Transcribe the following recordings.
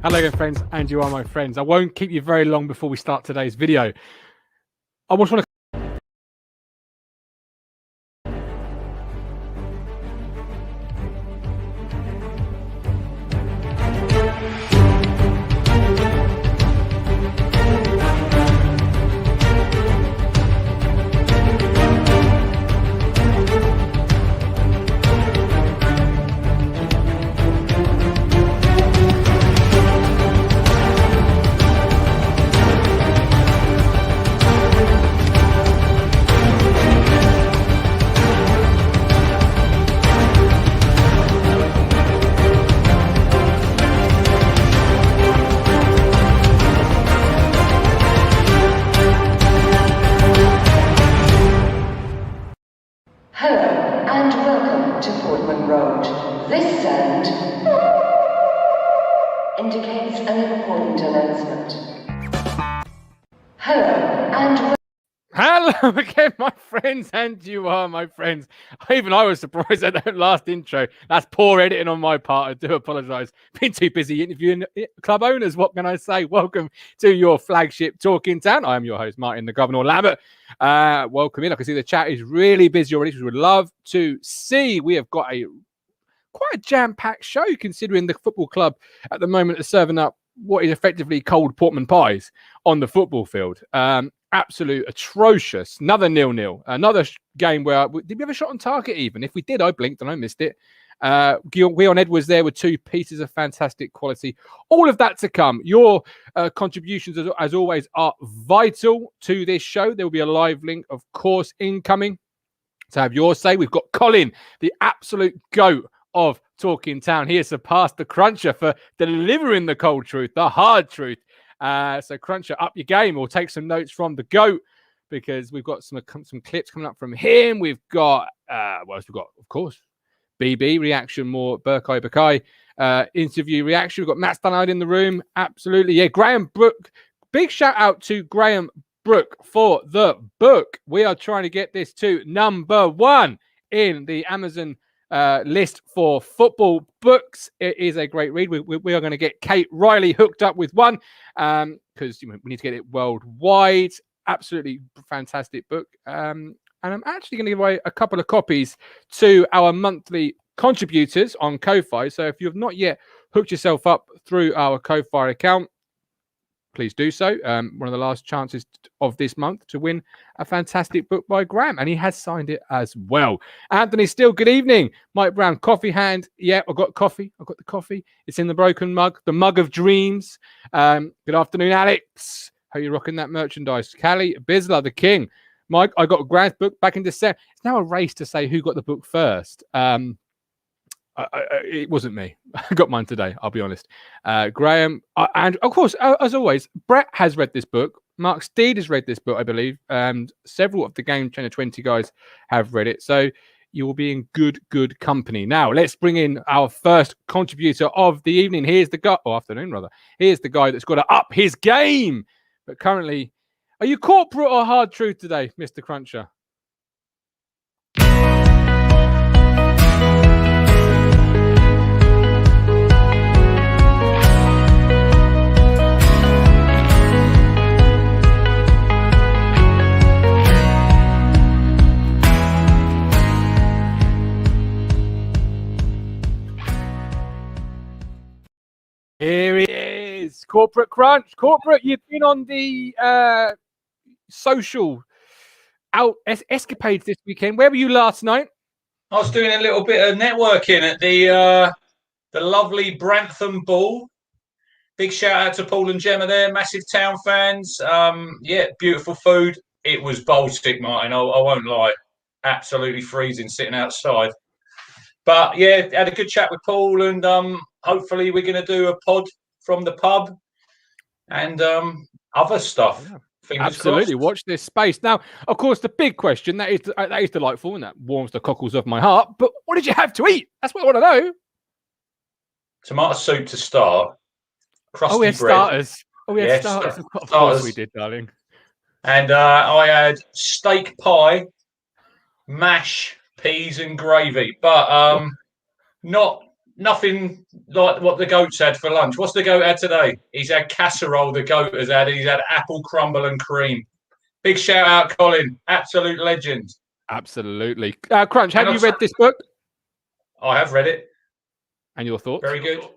Hello again, friends, and you are my friends. I won't keep you very long before we start today's video. I just want to indicates an important announcement. Hello again, my friends, and you are my friends. Even I was surprised at that last intro. That's poor editing on my part. I do apologise. Been too busy interviewing club owners. What can I say? Welcome to your flagship Talking Town. I am your host, Martin, the Governor Lambert. Welcome in. I can see the chat is really busy already, which we would love to see. We have got quite a jam-packed show, considering the football club at the moment is serving up what is effectively cold Portman pies on the football field. Absolute atrocious. Another 0-0. Another game where did we have a shot on target even? If we did, I blinked and I missed it. Guion Edwards there with 2 pieces of fantastic quality. All of that to come. Your contributions, as always, are vital to this show. There will be a live link, of course, incoming to have your say. We've got Colin, the absolute GOAT of Talking Town. He has surpassed the Cruncher for delivering the cold truth, the hard truth. So Cruncher, up your game. We'll take some notes from the GOAT because we've got some clips coming up from him. We've got, what else we've got? Of course, BB reaction, more Burkai Bakai interview reaction. We've got Matt Phillips in the room. Absolutely. Yeah, Graham Brook. Big shout out to Graham Brook for the book. We are trying to get this to number 1 in the Amazon list for football books. It is a great read. We are going to get Kate Riley hooked up with one because we need to get it worldwide. Absolutely fantastic book. And I'm actually going to give away a couple of copies to our monthly contributors on Ko-Fi. So if you have not yet hooked yourself up through our Ko-Fi account, please do so. One of the last chances of this month to win a fantastic book by Graham, and he has signed it as well. Anthony Steele, good evening. Mike Brown, coffee hand. Yeah, I've got coffee. I've got the coffee. It's in the broken mug, the mug of dreams. Good afternoon, Alex. How are you rocking that merchandise? Callie, Bizla, the king. Mike, I got Graham's book back in December. It's now a race to say who got the book first. It wasn't me. I got mine today, I'll be honest. Graham, and of course, as always, Brett has read this book. Mark Steed has read this book, I believe, and several of the Game Changer 20 guys have read it. So you will be in good company. Now, let's bring in our first contributor of the evening. Here's the guy, or afternoon rather. Here's the guy that's got to up his game. But currently, are you corporate or hard truth today, Mr. Cruncher? Here he is, Corporate Crunch. Corporate, you've been on the social escapades this weekend. Where were you last night? I was doing a little bit of networking at the lovely Brantham Ball. Big shout out to Paul and Gemma there, massive Town fans. Yeah, beautiful food. It was Baltic, Martin, I won't lie. Absolutely freezing sitting outside. But yeah, had a good chat with Paul, and hopefully we're going to do a pod from the pub and other stuff. Yeah. Absolutely, crossed. Watch this space. Now, of course, the big question that is delightful and that warms the cockles of my heart. But what did you have to eat? That's what I want to know. Tomato soup to start. Crusty we had bread. Starters. Oh, we had starters. Of course we did, darling. And I had steak pie, mash, peas and gravy, but not nothing like what the goat's had for lunch. What's the goat had today? He's had casserole. The goat has had. He's had apple crumble and cream. Big shout out, Colin. Absolute legend. Absolutely. Crunch, have you read this book? I have read it. And your thoughts? Very good.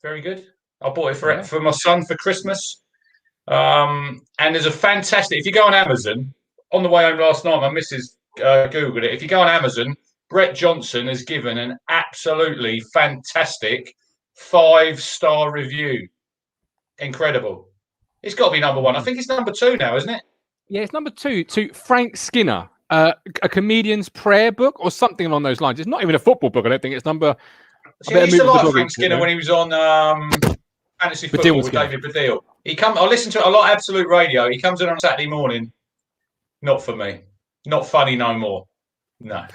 Very good. I bought it for my son for Christmas. And there's a fantastic, if you go on Amazon, on the way home last night, my missus Googled it. If you go on Amazon, Brett Johnson has given an absolutely fantastic 5-star review. Incredible. It's got to be number 1. I think it's number 2 now, isn't it? Yeah, it's number 2 to Frank Skinner, a comedian's prayer book or something along those lines. It's not even a football book. I don't think it's number. See, I used to like Frank Skinner when he was on Fantasy Football with David Baddiel. I listen to it a lot. Absolute Radio. He comes in on Saturday morning. Not for me. Not funny no more. No.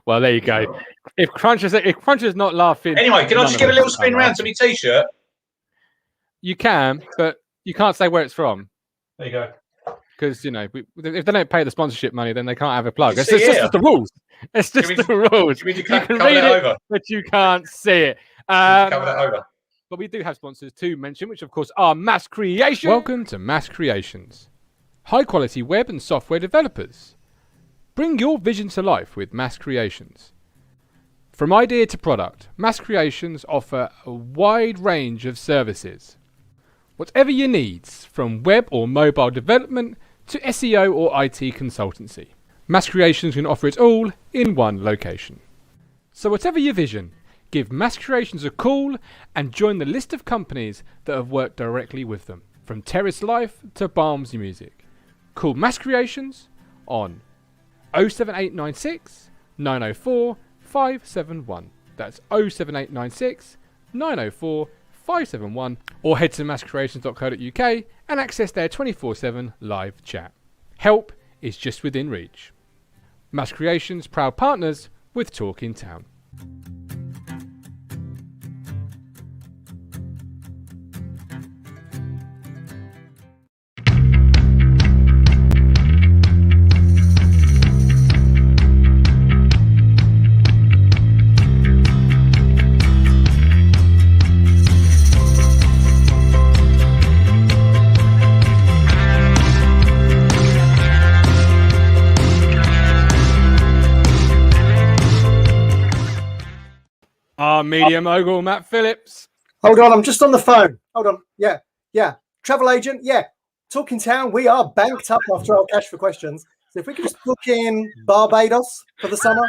Well, there you go. If Crunch is not laughing. Anyway, can I just give a little spin round to my T-shirt? You can, but you can't say where it's from. There you go. Because if they don't pay the sponsorship money, then they can't have a plug. It's just the rules. It's just the rules. You can read it, but you can't see it. Cover that over. But we do have sponsors to mention, which of course are Mass Creations. Welcome to Mass Creations. High quality web and software developers. Bring your vision to life with Mass Creations. From idea to product, Mass Creations offer a wide range of services. Whatever your needs, from web or mobile development to SEO or IT consultancy, Mass Creations can offer it all in one location. So whatever your vision, give Mass Creations a call and join the list of companies that have worked directly with them, from Terrace Life to Barmsey Music. Call Mass Creations on 07896 904 571. That's 07896 904 571, or head to masscreations.co.uk and access their 24/7 live chat. Help is just within reach. Mass Creations, proud partners with Talking Town. Our media mogul, Matt Phillips. Hold on, I'm just on the phone. Hold on. Yeah. Travel agent. Yeah. Talking Town, we are banked up after our cash for questions. So if we could just book in Barbados for the summer,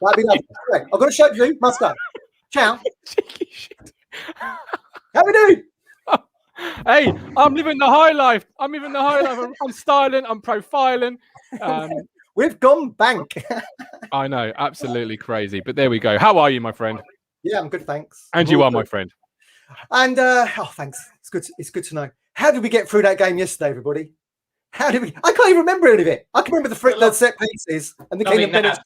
that'd be lovely. Okay, I've got a show to do. Must go. Ciao. How we doing? Hey, I'm living the high life. I'm styling. I'm profiling. We've gone bank. I know, absolutely crazy. But there we go. How are you, my friend? Yeah, I'm good, thanks. And you are, my friend. And thanks. It's good to know. How did we get through that game yesterday, everybody? I can't even remember any of it. I can remember the set pieces and the Kingdom Bennett.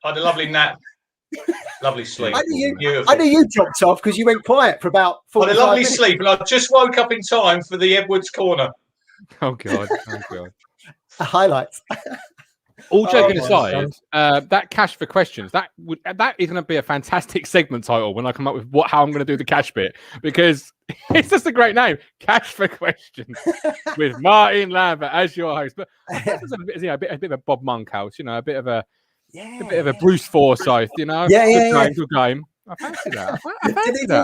I had a lovely nap. Lovely sleep. I knew you dropped off because you went quiet for about 45 minutes. I had a lovely sleep, and I just woke up in time for the Edwards corner. Oh God. Highlights. All joking aside, that cash for questions, that is going to be a fantastic segment title when I come up with how I'm going to do the cash bit, because it's just a great name, Cash for Questions, with Martin Lambert as your host. But a bit of a Bob Monkhouse, a bit of a Bruce Forsyth, Good game. I fancy that. Didn't he do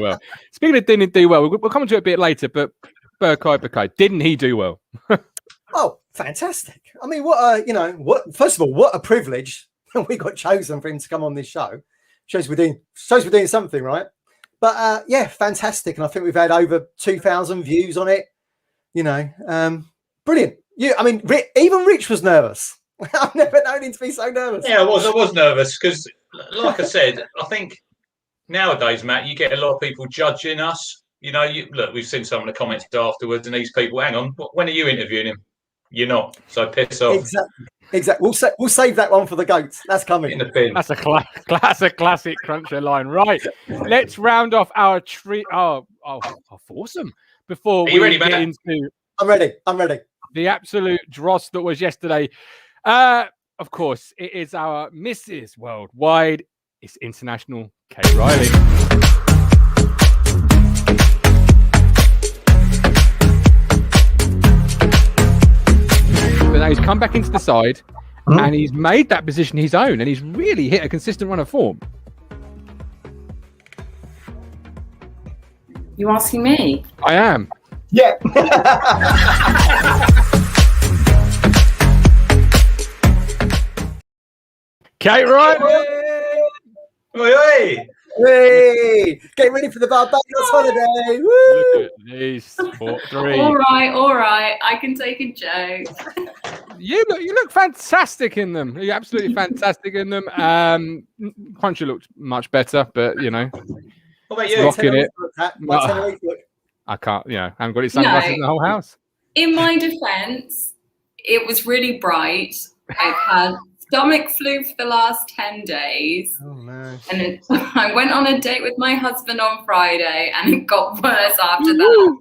well? Speaking of didn't do well, we'll come to it a bit later, but Burkai, didn't he do well? Oh, fantastic. I mean, first of all, what a privilege we got chosen for him to come on this show. Shows we're doing something, right? But fantastic. And I think we've had over 2,000 views on it. Brilliant. Even Rich was nervous. I've never known him to be so nervous. Yeah, I was nervous because, like I said, I think nowadays, Matt, you get a lot of people judging us. Look, we've seen some of the comments afterwards, and these people, hang on, when are you interviewing him? You're not, so piss off. Exactly. We'll save that one for the goats. That's coming. In the bin. That's a classic Cruncher line. Right, let's round off our our foursome before we ready, get Matt? into. I'm ready. The absolute dross that was yesterday. of course, it is our Mrs. Worldwide. It's international Kate Riley. But now he's come back into the side and he's made that position his own, and he's really hit a consistent run of form. You asking me? I am. Yeah. Kate Riley! Oi, Hey, getting ready for the Barbados holiday. Woo! Look at these 4-3. All right. I can take a joke. You look fantastic in them. You're absolutely fantastic in them. Cruncher looked much better, but you know, what about you? rocking it. Look. I can't, I haven't got his sunglasses in the whole house. In my defence, it was really bright. I've had stomach flu for the last 10 days. Oh no. And then I went on a date with my husband on Friday, and it got worse after that.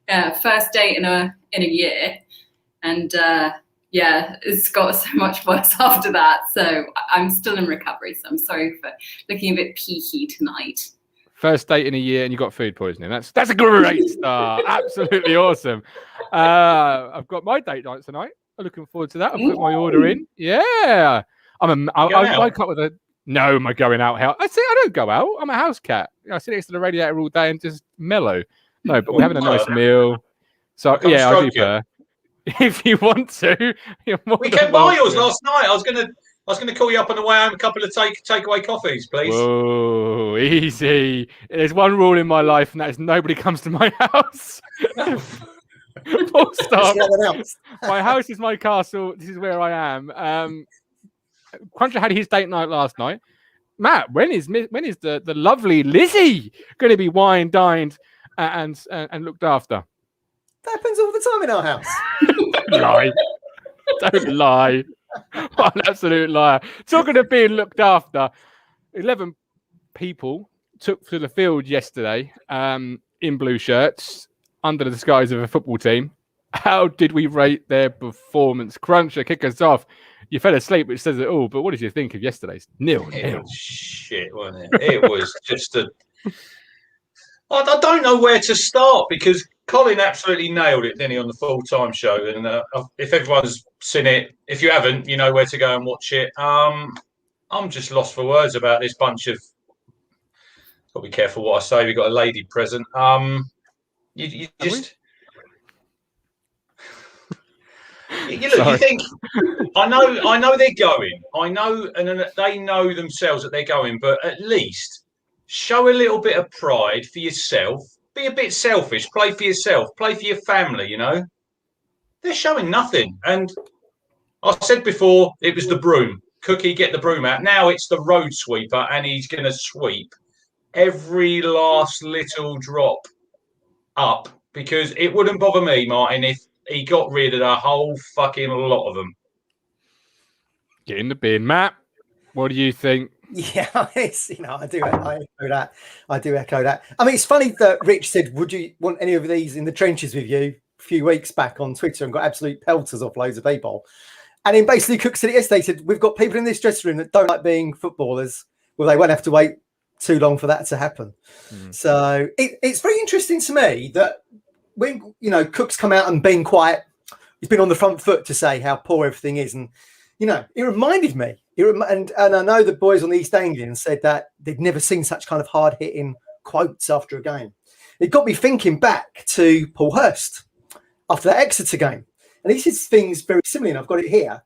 So, first date in a year, and it's got so much worse after that. So I'm still in recovery. So I'm sorry for looking a bit peaky tonight. First date in a year and you got food poisoning. That's a great start. Absolutely awesome. I've got my date night tonight. I'm looking forward to that. I've put my order in. Yeah. I wake up with a no, am I going out? I don't go out. I'm a house cat. I sit next to the radiator all day and just mellow. No, but we're having a nice meal. So I do prefer. If you want to, we came by yours last night. I was gonna call you up on the way home. A couple of takeaway coffees, please. Whoa, easy. There's one rule in my life, and that is nobody comes to my house. Full stop. My house is my castle. This is where I am. Cruncher had his date night last night. Matt, when is the lovely Lizzie going to be wined, dined, and looked after? That happens all the time in our house. Lie. Don't lie. What an absolute liar. Talking of being looked after, 11 people took to the field yesterday in blue shirts under the disguise of a football team. How did we rate their performance? Cruncher, kick us off. You fell asleep, which says it all, but what did you think of yesterday's 0-0? It was shit, wasn't it? It was just I don't know where to start, because Colin absolutely nailed it, didn't he, on the full-time show? And if everyone's seen it, if you haven't, you know where to go and watch it. I'm just lost for words about this bunch of... Got to be careful what I say. We've got a lady present. You just... You think, I know they're going. I know, and they know themselves that they're going, but at least show a little bit of pride for yourself. Be a bit selfish. Play for yourself. Play for your family, you know. They're showing nothing. And I said before, it was the broom. Cookie, get the broom out. Now it's the road sweeper, and he's going to sweep every last little drop up, because it wouldn't bother me, Martin, if he got rid of the whole fucking lot of them. Get in the bin. Matt, what do you think? Yeah, I do echo that. I mean, it's funny that Rich said, would you want any of these in the trenches with you a few weeks back on Twitter, and got absolute pelters off loads of people. And then basically Cook said it yesterday, said, we've got people in this dressing room that don't like being footballers. Well, they won't have to wait too long for that to happen. So it's very interesting to me that when, Cook's come out and been quite, he's been on the front foot to say how poor everything is. And, it reminded me, and I know the boys on the East Anglia said that they'd never seen such kind of hard-hitting quotes after a game. It got me thinking back to Paul Hurst after that Exeter game. And he said things very similar, and I've got it here.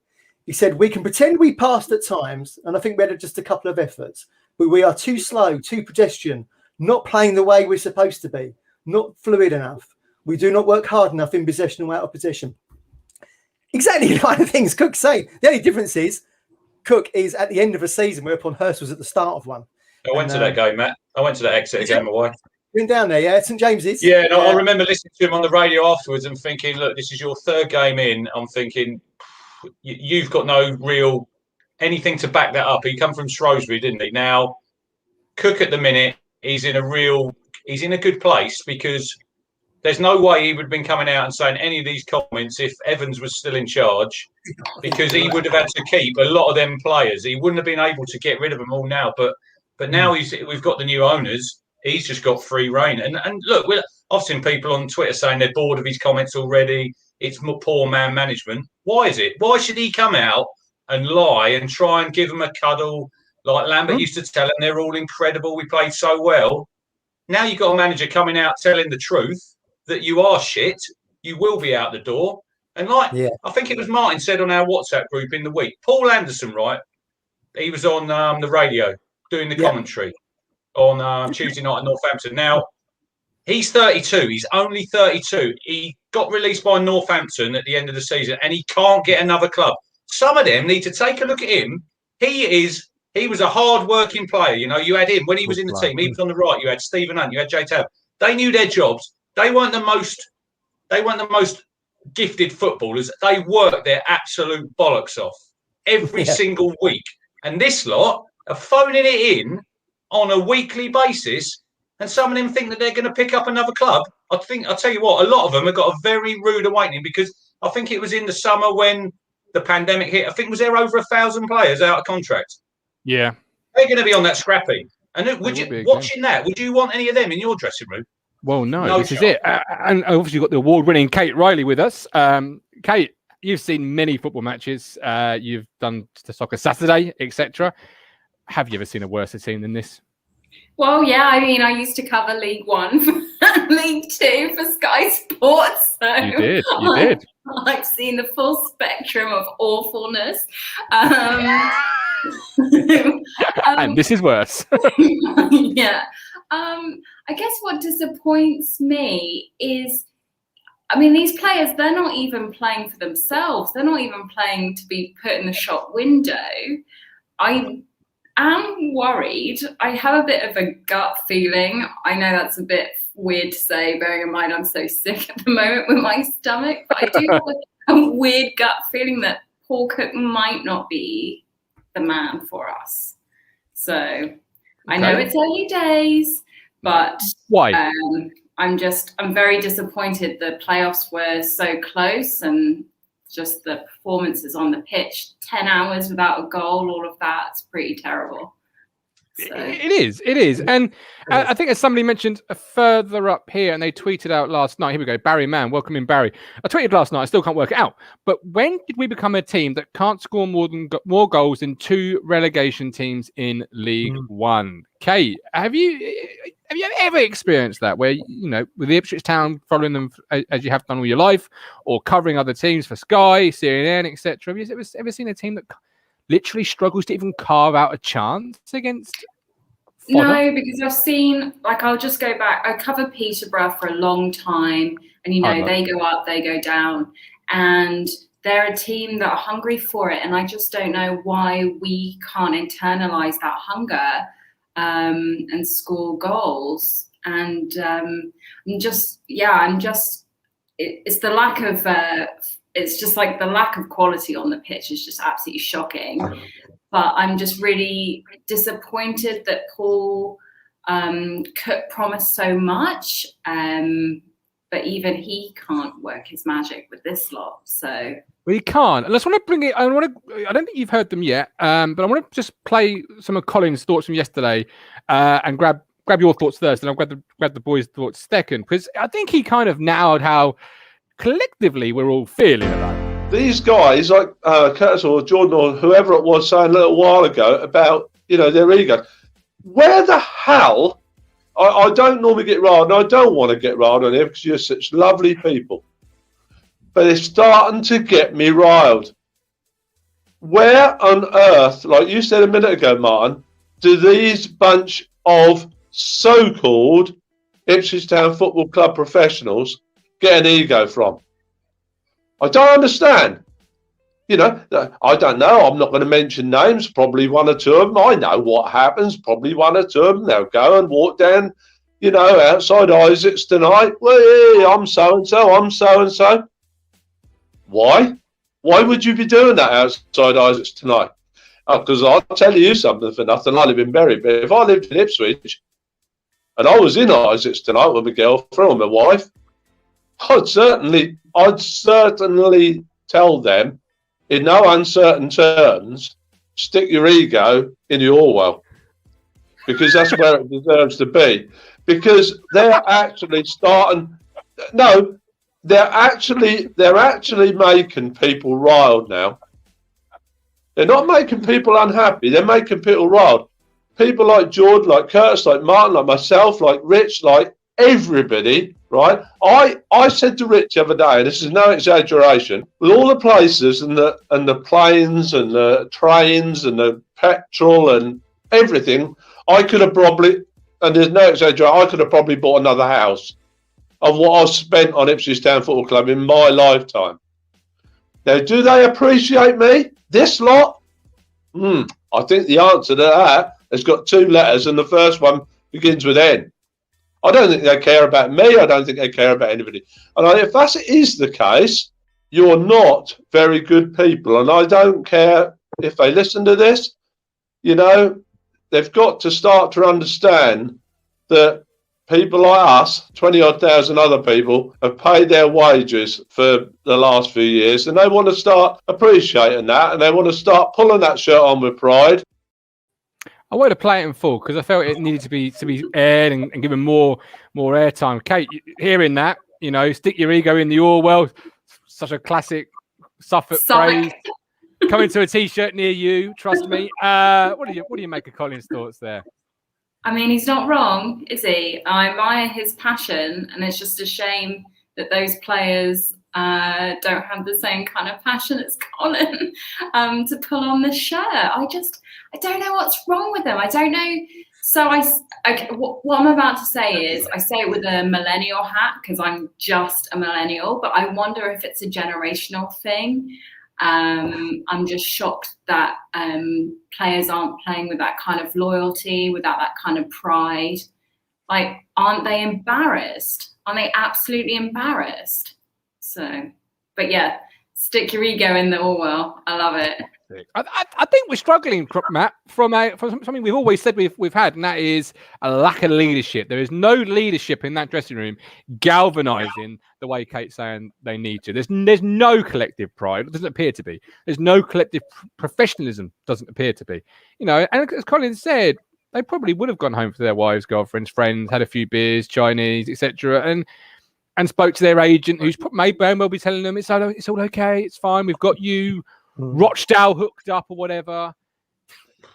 He said, we can pretend we passed at times, and I think we had just a couple of efforts, but we are too slow, too pedestrian, not playing the way we're supposed to be, not fluid enough. We do not work hard enough in possession or out of possession. Exactly the kind of things Cook's saying. The only difference is Cook is at the end of a season, whereupon Hurst was at the start of one. I went to that game, Matt. I went to that Exeter game away. Been down there, yeah? St James's? Yeah, no, I remember listening to him on the radio afterwards and thinking, look, this is your third game in. I'm thinking, you've got no real anything to back that up. He come from Shrewsbury, didn't he? Now, Cook at the minute, he's in a good place, because there's no way he would have been coming out and saying any of these comments if Evans was still in charge, because he would have had to keep a lot of them players. He wouldn't have been able to get rid of them all now. But now we've got the new owners. He's just got free reign. And look, I've seen people on Twitter saying they're bored of his comments already. It's poor man management. Why is it? Why should he come out and lie and try and give them a cuddle like Lambert used to tell them? They're all incredible. We played so well. Now you've got a manager coming out telling the truth that you are shit. You will be out the door. And I think it was Martin said on our WhatsApp group in the week, Paul Anderson, right? He was on the radio doing the commentary on Tuesday night at Northampton. Now, he's 32. He's only 32. He got released by Northampton at the end of the season, and he can't get another club. Some of them need to take a look at him. He was a hard-working player. You know, you had him when he was in the team. He was on the right. You had Stephen Hunt. You had Jay Taylor. They knew their jobs. They weren't the most gifted footballers. They worked their absolute bollocks off every single week. And this lot are phoning it in on a weekly basis. And some of them think that they're going to pick up another club. I'll tell you what, a lot of them have got a very rude awakening, because I think it was in the summer when the pandemic hit. I think was there over 1,000 players out of contract. Yeah. They're going to be on that scrappy. And watching that, would you want any of them in your dressing room? Well, no, this is it. And obviously you've got the award-winning Kate Riley with us. Kate, you've seen many football matches. You've done the Soccer Saturday, etc. Have you ever seen a worse team than this? Well, yeah, I mean, I used to cover League One, League Two for Sky Sports. So you did. I've seen the full spectrum of awfulness. And this is worse. Yeah. I guess what disappoints me is, I mean, these players, they're not even playing for themselves. They're not even playing to be put in the shop window. I am worried. I have a bit of a gut feeling. I know that's a bit weird to say, bearing in mind I'm so sick at the moment with my stomach, but I do have a weird gut feeling that Paul Cook might not be the man for us. So I know it's early days, but why? I'm very disappointed. The playoffs were so close, and just the performances on the pitch, 10 hours without a goal, all of that's pretty terrible. So. It is. And I think as somebody mentioned further up here, and they tweeted out last night, here we go, Barry Mann, welcome in Barry. I tweeted last night, I still can't work it out, but when did we become a team that can't score more goals than 2 relegation teams in League One? Kate, have you ever experienced that, where, you know, with the Ipswich Town, following them as you have done all your life, or covering other teams for Sky, CNN, etc.? Have you ever seen a team that literally struggles to even carve out a chance against fodder? No, because I've seen, like, I'll just go back. I covered Peterborough for a long time, and, you know, they go up, they go down, and they're a team that are hungry for it. And I just don't know why we can't internalize that hunger and score goals. And it's the lack of it's just like the lack of quality on the pitch is just absolutely shocking. But I'm just really disappointed that Paul Cook promised so much, but even he can't work his magic with this lot. So we can't. And I just want to bring it. I don't think you've heard them yet, but I want to just play some of Colin's thoughts from yesterday, and grab your thoughts first, and I'll grab the boys' thoughts second, because I think he kind of nailed how collectively we're all feeling about it. These guys, like Curtis or Jordan or whoever it was, saying a little while ago about, you know, their ego. Where the hell? I don't normally get riled, and I don't want to get riled on here because you're such lovely people. But it's starting to get me riled. Where on earth, like you said a minute ago, Martin, do these bunch of so-called Ipswich Town Football Club professionals get an ego from? I don't understand. You know, I don't know. I'm not going to mention names. Probably one or two of them. I know what happens. Probably one or two of them. They'll go and walk down, you know, outside Isaac's tonight. Well, yeah, I'm so-and-so. I'm so-and-so. Why? Why would you be doing that outside Isaac's tonight? Because I'll tell you something for nothing. I live in Bury, but if I lived in Ipswich and I was in Isaac's tonight with my girlfriend or my wife, I'd certainly tell them in no uncertain terms, stick your ego in the Orwell, because that's where it deserves to be. Because they're actually starting. No, they're actually making people riled now. They're not making people unhappy. They're making people riled. People like George, like Curtis, like Martin, like myself, like Rich, like everybody, right? I said to Rich the other day, and this is no exaggeration, with all the places and the planes and the trains and the petrol and everything, I could have probably, and there's no exaggeration, I could have probably bought another house of what I've spent on Ipswich Town Football Club in my lifetime. Now, do they appreciate me? This lot? I think the answer to that has got two letters, and the first one begins with N. I don't think they care about me. I don't think they care about anybody. And if that is the case, you're not very good people. And I don't care if they listen to this. You know, they've got to start to understand that people like us, 20-odd thousand other people, have paid their wages for the last few years, and they want to start appreciating that, and they want to start pulling that shirt on with pride. I wanted to play it in full because I felt it needed to be aired and given more airtime. Kate, hearing that, you know, stick your ego in the Orwell, such a classic Suffolk phrase. Coming to a T-shirt near you, trust me. What do you make of Colin's thoughts there? I mean, he's not wrong, is he? I admire his passion, and it's just a shame that those players don't have the same kind of passion as Colin to pull on the shirt. I don't know what's wrong with them. I don't know. So what I'm about to say is, I say it with a millennial hat because I'm just a millennial, but I wonder if it's a generational thing. I'm just shocked that players aren't playing with that kind of loyalty, without that kind of pride. Like, aren't they embarrassed? Aren't they absolutely embarrassed? So, but yeah, stick your ego in the Orwell. I love it. I think we're struggling, Matt, from something we've always said we've had, and that is a lack of leadership. There is no leadership in that dressing room galvanising the way Kate's saying they need to. There's no collective pride. It doesn't appear to be. There's no collective professionalism. Doesn't appear to be. You know, and as Colin said, they probably would have gone home to their wives, girlfriends, friends, had a few beers, Chinese, etc., and spoke to their agent, who's may well be telling them it's all okay, it's fine, we've got you. Rochdale hooked up or whatever.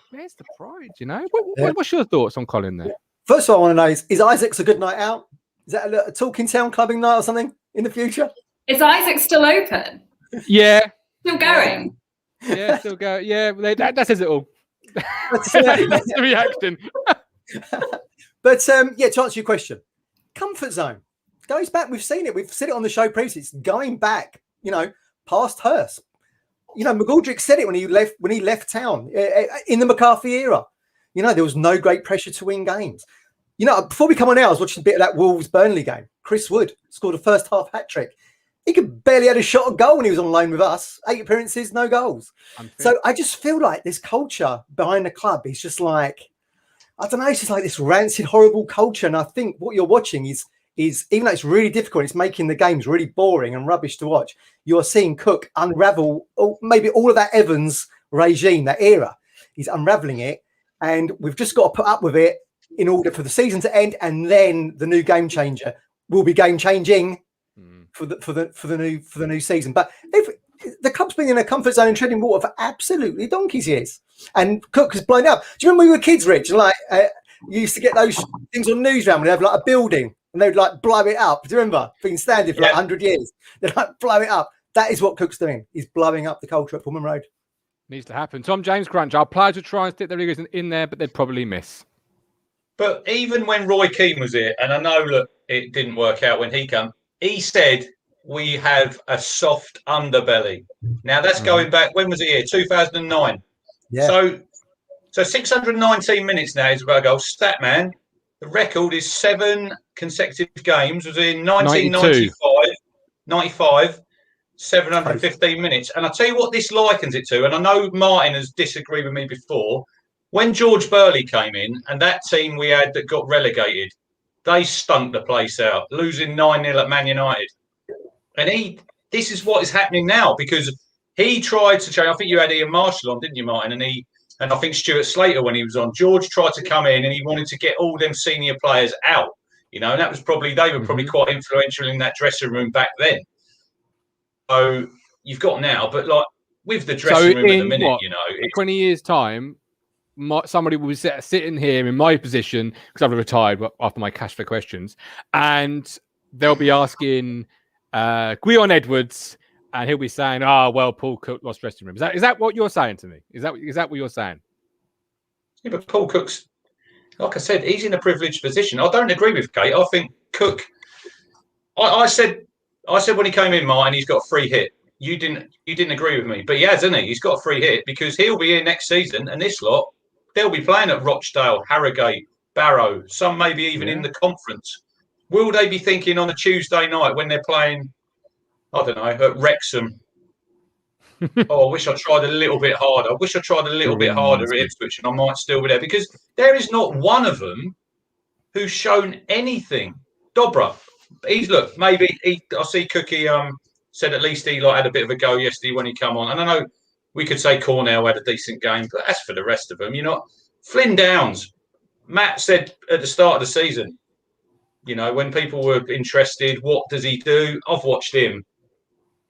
Where's the pride, you know? What's your thoughts on Colin there? First of all, I want to know is Isaac's a good night out? Is that a Talking Town clubbing night or something in the future? Is Isaac still open? Yeah. Still going? Yeah, still going. Yeah, that says it all. That's the reaction. But yeah, to answer your question, comfort zone goes back. We've seen it. We've said it on the show previously. It's going back, you know, past Hurst. You know, McGoldrick said it when he left town in the McCarthy era. You know, there was no great pressure to win games. You know, before we come on now, I was watching a bit of that Wolves-Burnley game. Chris Wood scored a first half hat trick. He could barely had a shot at goal when he was on loan with us. 8 appearances, no goals. So I just feel like this culture behind the club is just like, I don't know, it's just like this rancid, horrible culture. And I think what you're watching is even though it's really difficult, it's making the games really boring and rubbish to watch. You're seeing Cook unravel maybe all of that Evans regime, that era. He's unraveling it, and we've just got to put up with it in order for the season to end, and then the new game changer will be game changing for the new season. But if the club's been in a comfort zone and treading water for absolutely donkey's years, and Cook has blown up. Do you remember when we were kids, Rich? Like you used to get those things on Newsround when they have like a building. And they'd like blow it up. Do you remember? Been standing for like 100 years. They'd like blow it up. That is what Cook's doing. He's blowing up the culture at Pullman Road. Needs to happen. Tom James Crunch. Our players would try and stick their egos in there, but they'd probably miss. But even when Roy Keane was here, and I know that it didn't work out when he came, he said we have a soft underbelly. Now that's going back. When was it here? 2009. Yeah. So 619 minutes now is about a goal. Stat man. The record is 7 consecutive games. Was in 1995, 95, 715 minutes. And I'll tell you what this likens it to, and I know Martin has disagreed with me before. When George Burley came in, and that team we had that got relegated, they stunk the place out, losing 9-0 at Man United. And this is what is happening now, because he tried to change. I think you had Ian Marshall on, didn't you, Martin? And I think Stuart Slater, when he was on, George tried to come in and he wanted to get all them senior players out. And that was they were probably quite influential in that dressing room back then. So you've got now, but like with the dressing room at the minute, 20 years time, somebody will be sitting here in my position, because I've retired after my cash for questions, and they'll be asking Gwion Edwards, and he'll be saying, well, Paul Cook lost dressing room. Is that what you're saying to me? Is that what you're saying? Yeah, but Paul Cook's, like I said, he's in a privileged position. I don't agree with Kate. I think Cook, I said when he came in, Martin, he's got a free hit. You didn't agree with me, but he has, hasn't he? He's got a free hit because he'll be here next season, and this lot, they'll be playing at Rochdale, Harrogate, Barrow, some maybe even in the conference. Will they be thinking on a Tuesday night when they're playing, I don't know, at Wrexham? I wish I tried a little bit harder. I wish I tried a little bit harder at Ipswich, and I might still be there, because there is not one of them who's shown anything. Dobra, I see Cookie said at least he had a bit of a go yesterday when he come on. And I know we could say Cornell had a decent game, but as for the rest of them, Flynn Downs, Matt said at the start of the season, when people were interested, what does he do? I've watched him.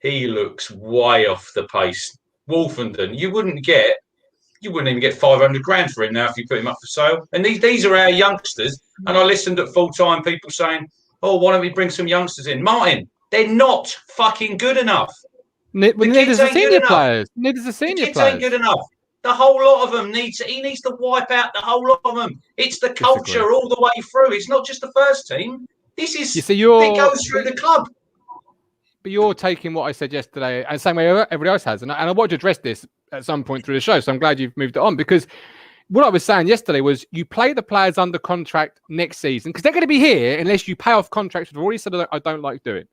He looks way off the pace. Wolfenden, you wouldn't even get 500 grand for him now if you put him up for sale. And these are our youngsters. And I listened at full time, people saying, why don't we bring some youngsters in? Martin, they're not fucking good enough. Neither is the senior players. Neither is the senior players. The kids ain't good enough. The whole lot of them he needs to wipe out the whole lot of them. It's the culture all the way through. It's not just the first team. This is it goes through the club. But you're taking what I said yesterday, and the same way everybody else has. And I want to address this at some point through the show, so I'm glad you've moved it on, because what I was saying yesterday was you play the players under contract next season, because they're going to be here unless you pay off contracts, which I've already said I don't like doing.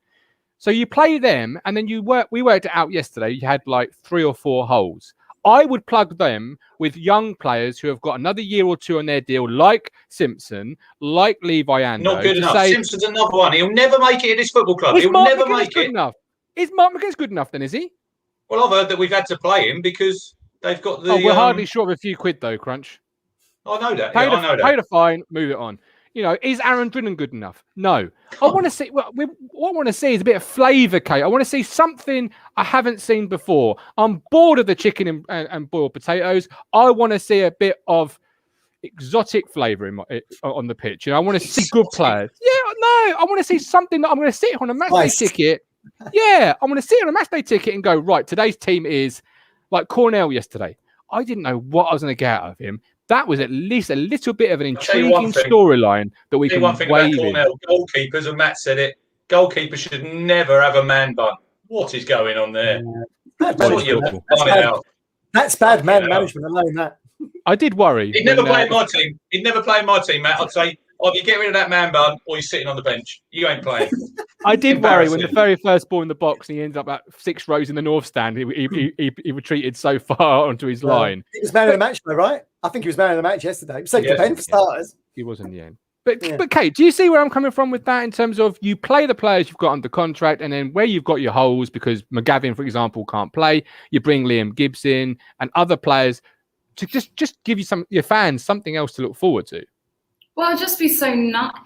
So you play them, and then we worked it out yesterday. You had like 3 or 4 holes. I would plug them with young players who have got another year or 2 on their deal, like Simpson, like Levi Ando. Not good enough. Simpson's another one. He'll never make it in this football club. He'll never make it. Enough? Is Mark McGuinness good enough then, is he? Well, I've heard that we've had to play him because they've got the... we're hardly short of a few quid, though, Crunch. I know that. I know that. Pay the fine, move it on. Is Aaron Drinnan good enough? No. I want to see. What I want to see is a bit of flavour, Kate. I want to see something I haven't seen before. I'm bored of the chicken and boiled potatoes. I want to see a bit of exotic flavour on the pitch. I want to see good players. Yeah, no. I want to see something that I'm going to sit on a matchday ticket. Yeah, I'm going to sit on a matchday ticket and go, right, today's team is like Cornell yesterday. I didn't know what I was going to get out of him. That was at least a little bit of an intriguing storyline that we can wave in. Goalkeepers, and Matt said it, goalkeepers should never have a man bun. What is going on there? That's bad man management alone, that. I did worry. He'd never play in my team. He'd never play in my team, Matt. I'd say, either you get rid of that man bun or you're sitting on the bench. You ain't playing. I did worry when the very first ball in the box and he ended up at 6 rows in the north stand. He retreated so far onto his line. He was man of the match, though, right? I think he was man of the match yesterday. So for starters. He was in the end. But Kate, do you see where I'm coming from with that in terms of you play the players you've got under contract, and then where you've got your holes because McGavin, for example, can't play, you bring Liam Gibbs in and other players to just give your fans something else to look forward to. Well, it'd just be so nuts.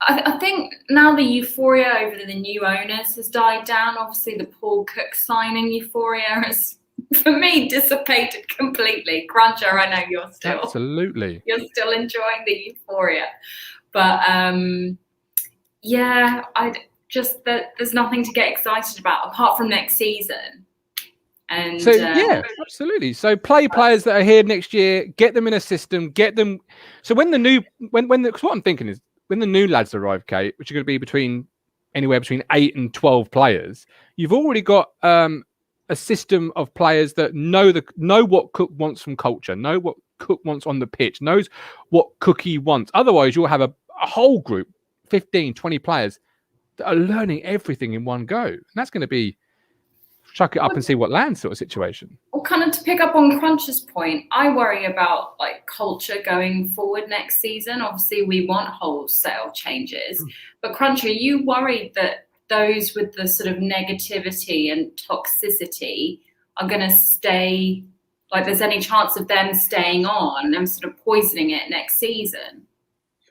I think now the euphoria over the new owners has died down. Obviously, the Paul Cook signing euphoria has, for me, dissipated completely. Cruncher, I know you're still absolutely enjoying the euphoria, but there's nothing to get excited about apart from next season. And so absolutely. So play players that are here next year, get them in a system, get them. So when what I'm thinking is when the new lads arrive, Kate, which are going to be anywhere between 8 and 12 players, you've already got a system of players that know what Cook wants from culture, know what Cook wants on the pitch, knows what Cookie wants. Otherwise, you'll have a whole group, 15, 20 players that are learning everything in one go. And that's going to be chuck it up and see what lands sort of situation. Well, kind of to pick up on Cruncher's point, I worry about culture going forward next season. Obviously, we want wholesale changes, but Cruncher, are you worried that those with the sort of negativity and toxicity are going to stay, like there's any chance of them staying on and sort of poisoning it next season?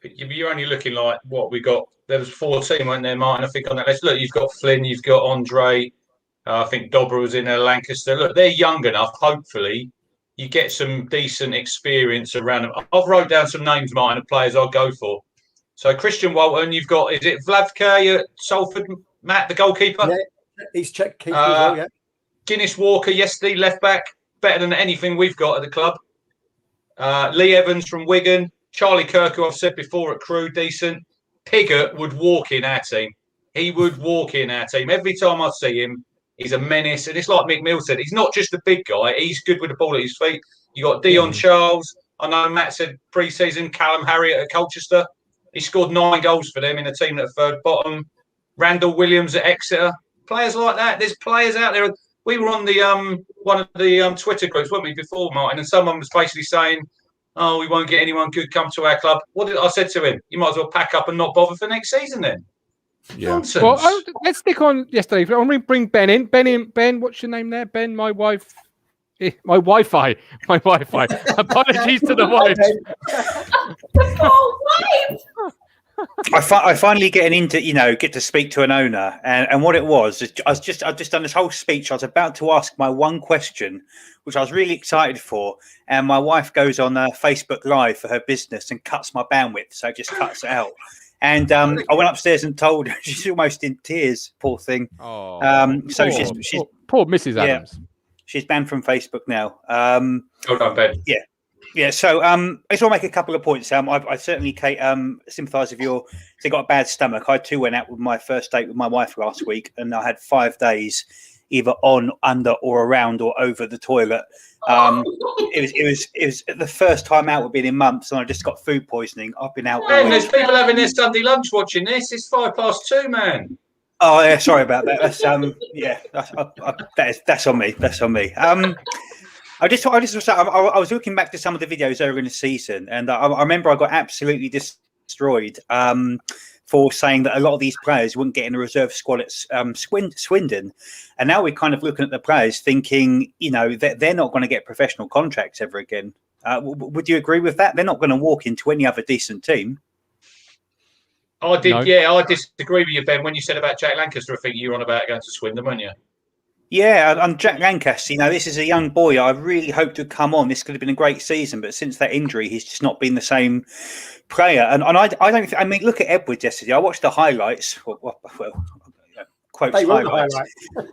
You're only looking like what we got. There was 14, weren't there, Martin? I think on that list. Look, you've got Flynn, you've got Andre. I think Dobra was in there, Lancaster. Look, they're young enough. Hopefully, you get some decent experience around them. I've wrote down some names, Martin, of players I'll go for. So Christian Walton, you've got, is it Vlavka at Salford, Matt, the goalkeeper? Yeah, he's Czech keeper as well, yeah. Guinness Walker, yesterday, left back, better than anything we've got at the club. Lee Evans from Wigan. Charlie Kirk, who I've said before at Crewe, decent. Piggott would walk in our team. He would walk in our team. Every time I see him, he's a menace. And it's like Mick Mills said, he's not just a big guy. He's good with the ball at his feet. You got Dion Charles. I know Matt said pre-season, Callum Harriott at Colchester. He scored 9 goals for them in a team at third bottom. Randall Williams at Exeter. Players like that. There's players out there. We were on the one of the Twitter groups, weren't we, before, Martin? And someone was basically saying, "Oh, we won't get anyone good come to our club." What did I said to him? You might as well pack up and not bother for next season then. Yeah. Nonsense. Well, let's stick on yesterday. I'm going to bring Ben in. Ben, what's your name there? Ben, my wife. My Wi-Fi. Apologies to the wife. I finally get to speak to an owner, and what it was, I've just done this whole speech. I was about to ask my one question, which I was really excited for, and my wife goes on Facebook Live for her business and cuts my bandwidth, so just cuts it out. And I went upstairs and told her. She's almost in tears, poor thing. Oh, she's poor Mrs. Adams. She's banned from Facebook now. Hold on, Ben. Yeah. So I just want to make a couple of points. I certainly, Kate, sympathise with your. They got a bad stomach. I too went out with my first date with my wife last week, and I had 5 days either on, under, or around, or over the toilet. It was the first time out we've been in months, and I just got food poisoning. I've been out. And there's people having their Sunday lunch watching this. It's 2:05, man. Oh yeah, sorry about that. That's that's on me. That's on me. I was looking back to some of the videos earlier in the season, and I remember I got absolutely destroyed for saying that a lot of these players wouldn't get in the reserve squad at Swindon, and now we're kind of looking at the players thinking, that they're not going to get professional contracts ever again. Would you agree with that? They're not going to walk into any other decent team. I did, No. yeah. I disagree with you, Ben. When you said about Jack Lancaster, I think you were on about going to Swindon, weren't you? Yeah, I'm Jack Lancaster. This is a young boy. I really hoped to come on. This could have been a great season, but since that injury, he's just not been the same player. And I don't. I mean, look at Edwards yesterday. I watched the highlights. Quotes highlights.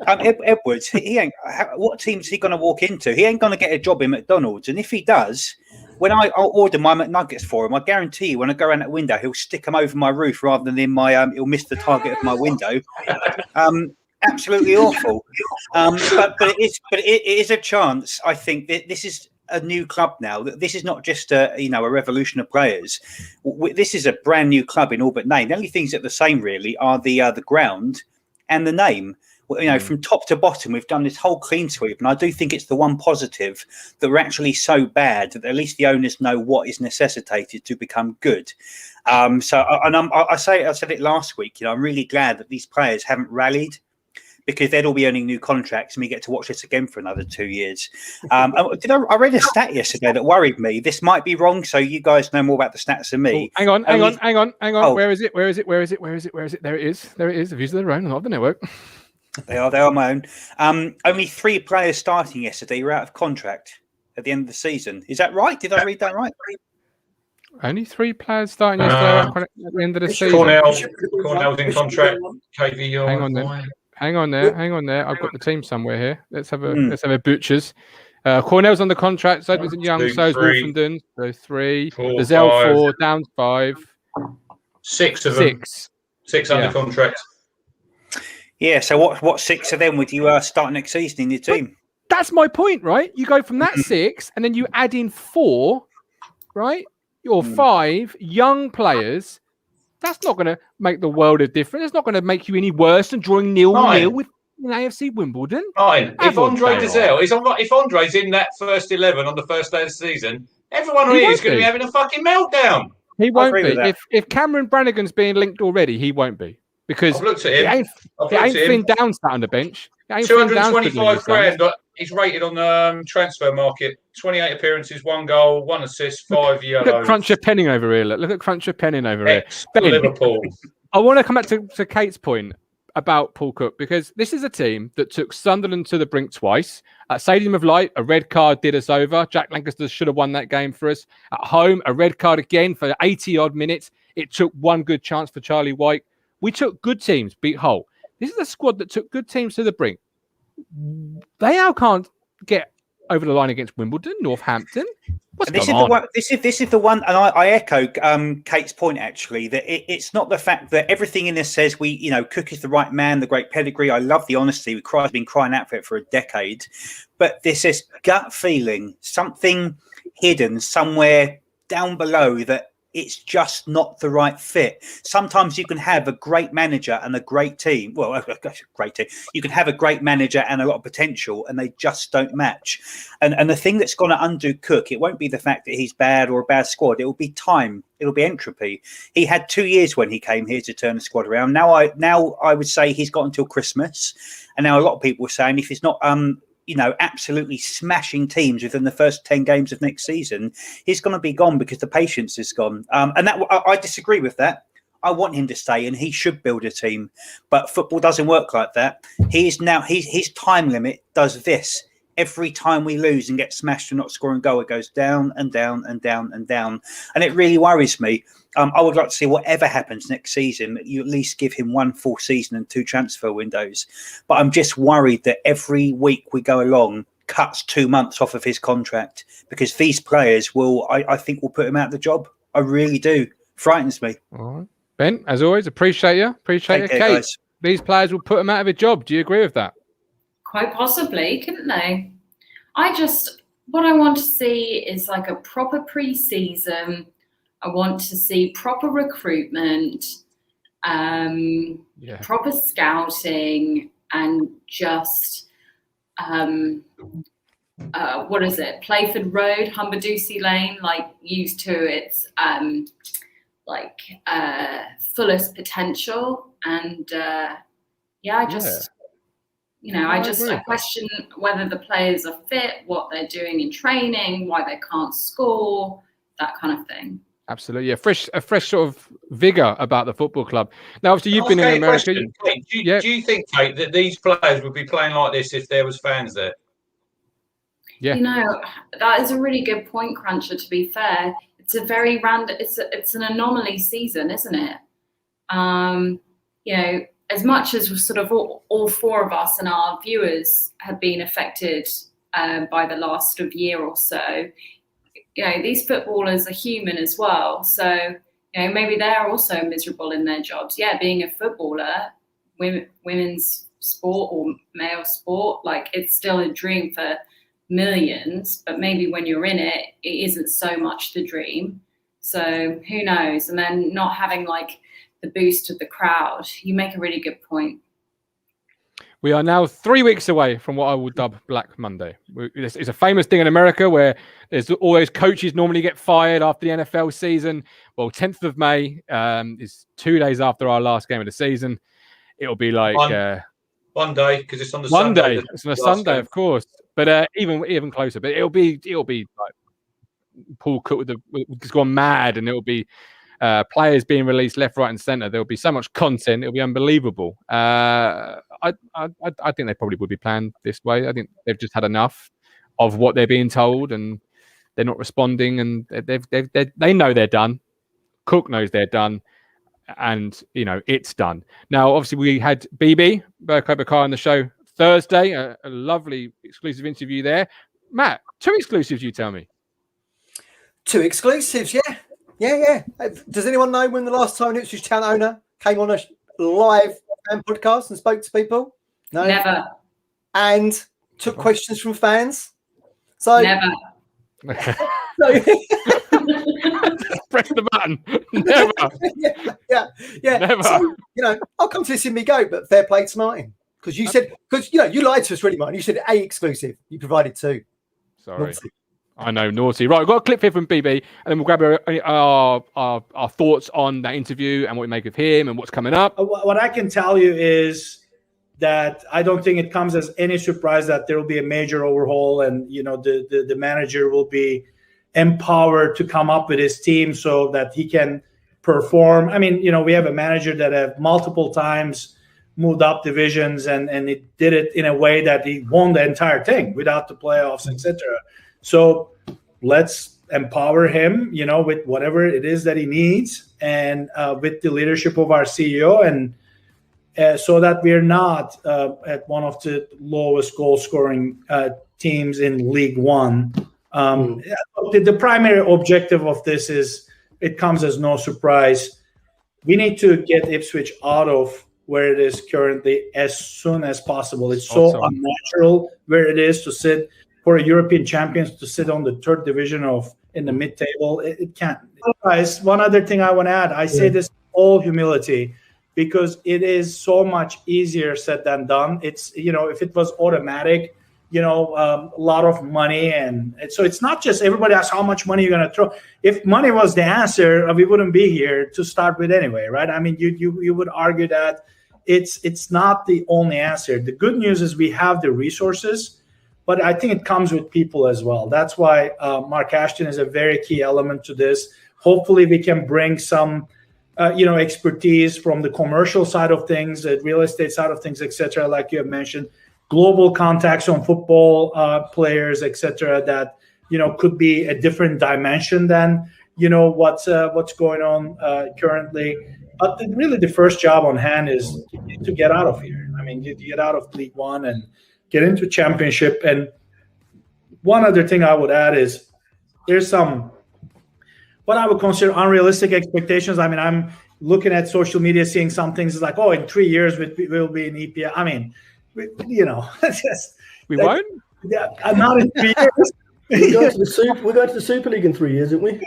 Edwards. He ain't. What team is he going to walk into? He ain't going to get a job in McDonald's. And if he does, when I'll order my McNuggets for him, I guarantee you, when I go around that window, he'll stick them over my roof rather than in my. He'll miss the target of my window. Absolutely awful. But it is a chance. I think that this is a new club now. This is not just a revolution of players. This is a brand new club in all but name. The only things that are the same really are the ground and the name. From top to bottom, we've done this whole clean sweep, and I do think it's the one positive that we're actually so bad that at least the owners know what is necessitated to become good. I said it last week. I'm really glad that these players haven't rallied, because they'd all be earning new contracts and we get to watch this again for another 2 years. I read a stat yesterday that worried me. This might be wrong, so you guys know more about the stats than me. Hang on. Oh. Where is it? There it is. The views of their own, not the network. They are my own. Only 3 players starting yesterday were out of contract at the end of the season. Is that right? Did I read that right? Only 3 players starting yesterday at the end of the season. Cornell's in contract. KVR. Hang on there. I've got the team somewhere here. Let's have a butchers. Cornell's on the contract. So Edmonds and Young. So is Wolfenden. So 3. Gazelle 4. Downs 5. 6 of them. 6 under contract. Yeah. So what 6 of them would you start next season in your team? That's my point, right? You go from that 6, and then you add in 4, right? Or 5 young players. That's not going to make the world of difference. It's not going to make you any worse than drawing 0-0 with AFC Wimbledon. Martin, if Andre's in that first 11 on the first day of the season, everyone here is going to be having a fucking meltdown. He won't be. If Cameron Brannigan's being linked already, he won't be. because I've looked at it him. ain't, I've it looked ain't at him. Finn Downs sat on the bench. It ain't Finn Downs putting in 225 his sums. grand. He's rated on the transfer market. 28 appearances, 1 goal, 1 assist, 5 yellows. Look at Cruncher Penning over here. Look at Cruncher Penning over here. Ben, Liverpool. I want to come back to Kate's point about Paul Cook, because this is a team that took Sunderland to the brink twice. At Stadium of Light, a red card did us over. Jack Lancaster should have won that game for us. At home, a red card again for 80-odd minutes. It took one good chance for Charlie White. We took good teams, beat Hull. This is a squad that took good teams to the brink. They now can't get over the line against Wimbledon, Northampton. This is the one, and I echo Kate's point actually, that it's not the fact that everything in this says Cook is the right man, the great pedigree. I love the honesty. We've been crying out for it for a decade, but this is gut feeling, something hidden somewhere down below that it's just not the right fit. Sometimes you can have a great manager and a great team. Well, a great team. You can have a great manager and a lot of potential, and they just don't match. And the thing that's going to undo Cook, it won't be the fact that he's bad or a bad squad. It will be time. It'll be entropy. He had 2 years when he came here to turn the squad around. Now I would say he's got until Christmas. And now a lot of people are saying if he's not absolutely smashing teams within the first 10 games of next season, he's going to be gone because the patience is gone. And that I disagree with that. I want him to stay and he should build a team. But football doesn't work like that. His time limit does this. Every time we lose and get smashed and not score and goal, it goes down and down and down and down. And it really worries me. I would like to see whatever happens next season, that you at least give him 1 full season and 2 transfer windows. But I'm just worried that every week we go along cuts 2 months off of his contract, because these players I think will put him out of the job. I really do. Frightens me. All right. Ben, as always, appreciate you. Appreciate you. Kate, guys. These players will put him out of a job. Do you agree with that? Quite possibly, couldn't they? What I want to see is like a proper pre-season. I want to see proper recruitment, proper scouting, and just Playford Road, Humberdoosey Lane, like used to its fullest potential. And I question whether the players are fit, what they're doing in training, why they can't score, that kind of thing. Absolutely, a fresh sort of vigor about the football club. Now, obviously, you've been in America. Kate, do you think, Kate, that these players would be playing like this if there was fans there? Yeah, that is a really good point, Cruncher. To be fair, it's a very random. It's an anomaly season, isn't it? As much as we're sort of all 4 of us and our viewers have been affected by the last sort of year or so. These footballers are human as well. So, maybe they're also miserable in their jobs. Yeah, being a footballer, women's sport or male sport, like it's still a dream for millions, but maybe when you're in it, it isn't so much the dream. So who knows? And then not having like the boost of the crowd. You make a really good point. We are now 3 weeks away from what I would dub Black Monday. It's a famous thing in America where there's always coaches normally get fired after the NFL season. Well, 10th of May is 2 days after our last game of the season. It'll be like one day, because it's on the Sunday. Sunday. It's on a Sunday, game. Of course. But even closer. But it'll be like Paul Cook has gone mad, and it'll be players being released left, right, and centre. There'll be so much content. It'll be unbelievable. I think they probably would be planned this way. I think they've just had enough of what they're being told, and they're not responding. And they know they're done. Cook knows they're done, and it's done. Now, obviously, we had BB Berko Bakar on the show Thursday. A lovely exclusive interview there. Matt, 2 exclusives. You tell me. 2 exclusives, yeah. Does anyone know when the last time an Ipswich Town owner came on a live fan podcast and spoke to people? No, never. And took questions from fans. So never. Press the button. Never. Yeah. Never. So, I'll come to this in me go, but fair play to Martin, because you lied to us, really, Martin. You said A exclusive. You provided 2. Sorry. I know, naughty. Right, we've got a clip here from BB, and then we'll grab our thoughts on that interview and what we make of him and what's coming up. What I can tell you is that I don't think it comes as any surprise that there will be a major overhaul, and the manager will be empowered to come up with his team so that he can perform. I mean, we have a manager that have multiple times moved up divisions, and he did it in a way that he won the entire thing without the playoffs, etc. So let's empower him, with whatever it is that he needs, and with the leadership of our CEO, and so that we're not at one of the lowest goal scoring teams in League One. The primary objective of this is, it comes as no surprise, we need to get Ipswich out of where it is currently as soon as possible. It's so unnatural where it is to sit for a European champions to sit on the third division in the mid-table. It can't. Guys, one other thing I want to add, I say this in all humility, because it is so much easier said than done. It's, if it was automatic, a lot of money. And so it's not just everybody asks how much money you're going to throw. If money was the answer, we wouldn't be here to start with anyway, right? I mean, you would argue that it's not the only answer. The good news is we have the resources, but I think it comes with people as well. That's why Mark Ashton is a very key element to this. Hopefully we can bring some expertise from the commercial side of things, the real estate side of things, etc., like you have mentioned, global contacts on football players, etc., that could be a different dimension than what's going on currently. But really, the first job on hand is to get out of here. I mean, get out of League One and get into Championship. And one other thing I would add is there's some what I would consider unrealistic expectations. I mean, I'm looking at social media, seeing some things like, in 3 years we'll be in EPL. I mean, we won't. Yeah, not in 3 years. We're going to the Super League in 3 years, aren't we?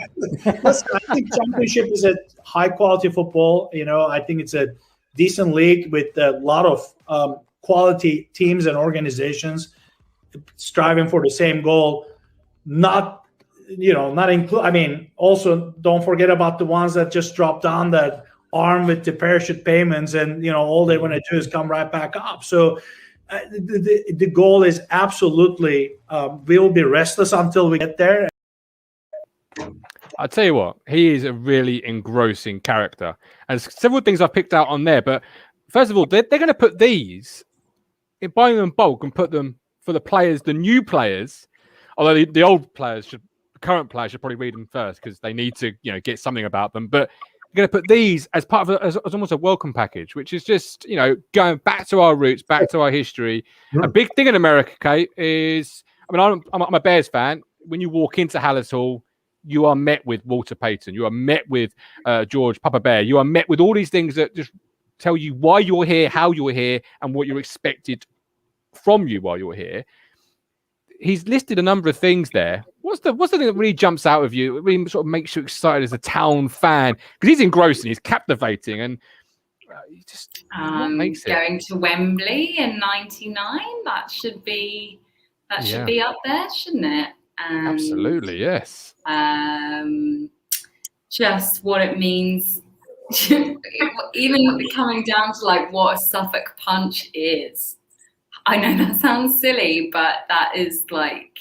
Listen, I think Championship is a high quality football. I think it's a decent league with a lot of quality teams and organizations striving for the same goal. Also don't forget about the ones that just dropped down, that armed with the parachute payments, and all they want to do is come right back up. So the goal is absolutely we'll be restless until we get there. I'll tell you what, he is a really engrossing character, and there's several things I've picked out on there. But first of all, they're going to put these, buy them in bulk and put them for the players, the new players. Although the old players current players should probably read them first, because they need to get something about them. But we're going to put these as part of as almost a welcome package, which is just going back to our roots, back to our history. A big thing in America, Kate, is I'm a Bears fan. When you walk into Hallis Hall, you are met with Walter Payton. You are met with George Papa Bear. You are met with all these things that just tell you why you're here, how you're here, and what you're expected from you while you're here. He's listed a number of things there. What's the thing that really jumps out of you? It really sort of makes you excited as a Town fan, because he's engrossing, he's captivating, and he just makes it. Going to Wembley in '99, that should be up there, shouldn't it? Absolutely, yes. Just what it means, even coming down to like what a Suffolk punch is. I know that sounds silly, but that is like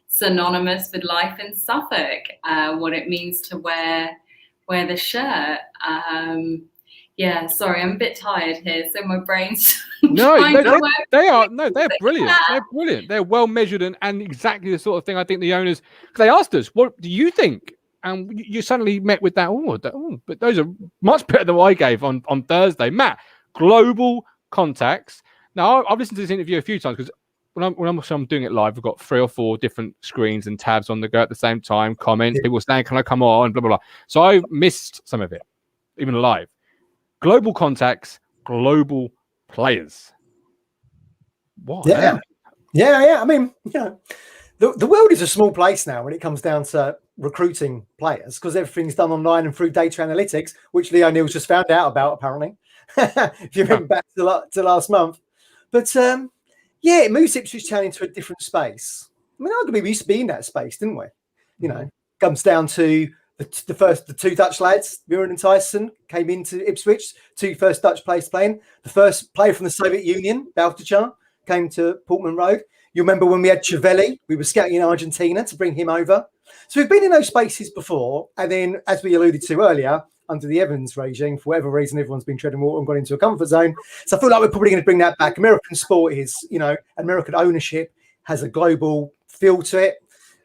synonymous with life in Suffolk. What it means to wear the shirt. Sorry, I'm a bit tired here, so my brain's they're brilliant. They're brilliant. They're well measured and exactly the sort of thing I think the owners. They asked us, "What do you think?" And you suddenly met with that. But those are much better than what I gave on Thursday. Matt, global contacts. Now, I've listened to this interview a few times, because when I'm doing it live, we've got 3 or 4 different screens and tabs on the go at the same time, comments, people saying, can I come on, blah, blah, blah. So I missed some of it, even live. Global contacts, global players. What? Yeah. I mean, the world is a small place now when it comes down to recruiting players, because everything's done online and through data analytics, which Lee O'Neill's just found out about, apparently, if you remember back to last month. But it moves Ipswich Town into a different space. I mean, arguably we used to be in that space, didn't we? comes down to the two Dutch lads, Muren and Tyson, came into Ipswich, two first Dutch players playing. The first player from the Soviet Union, Baltachar, came to Portman Road. You remember when we had Chiavelli, we were scouting in Argentina to bring him over. So we've been in those spaces before. And then, as we alluded to earlier, under the Evans regime, for whatever reason, everyone's been treading water and gone into a comfort zone. So I feel like we're probably going to bring that back. American sport is, American ownership has a global feel to it.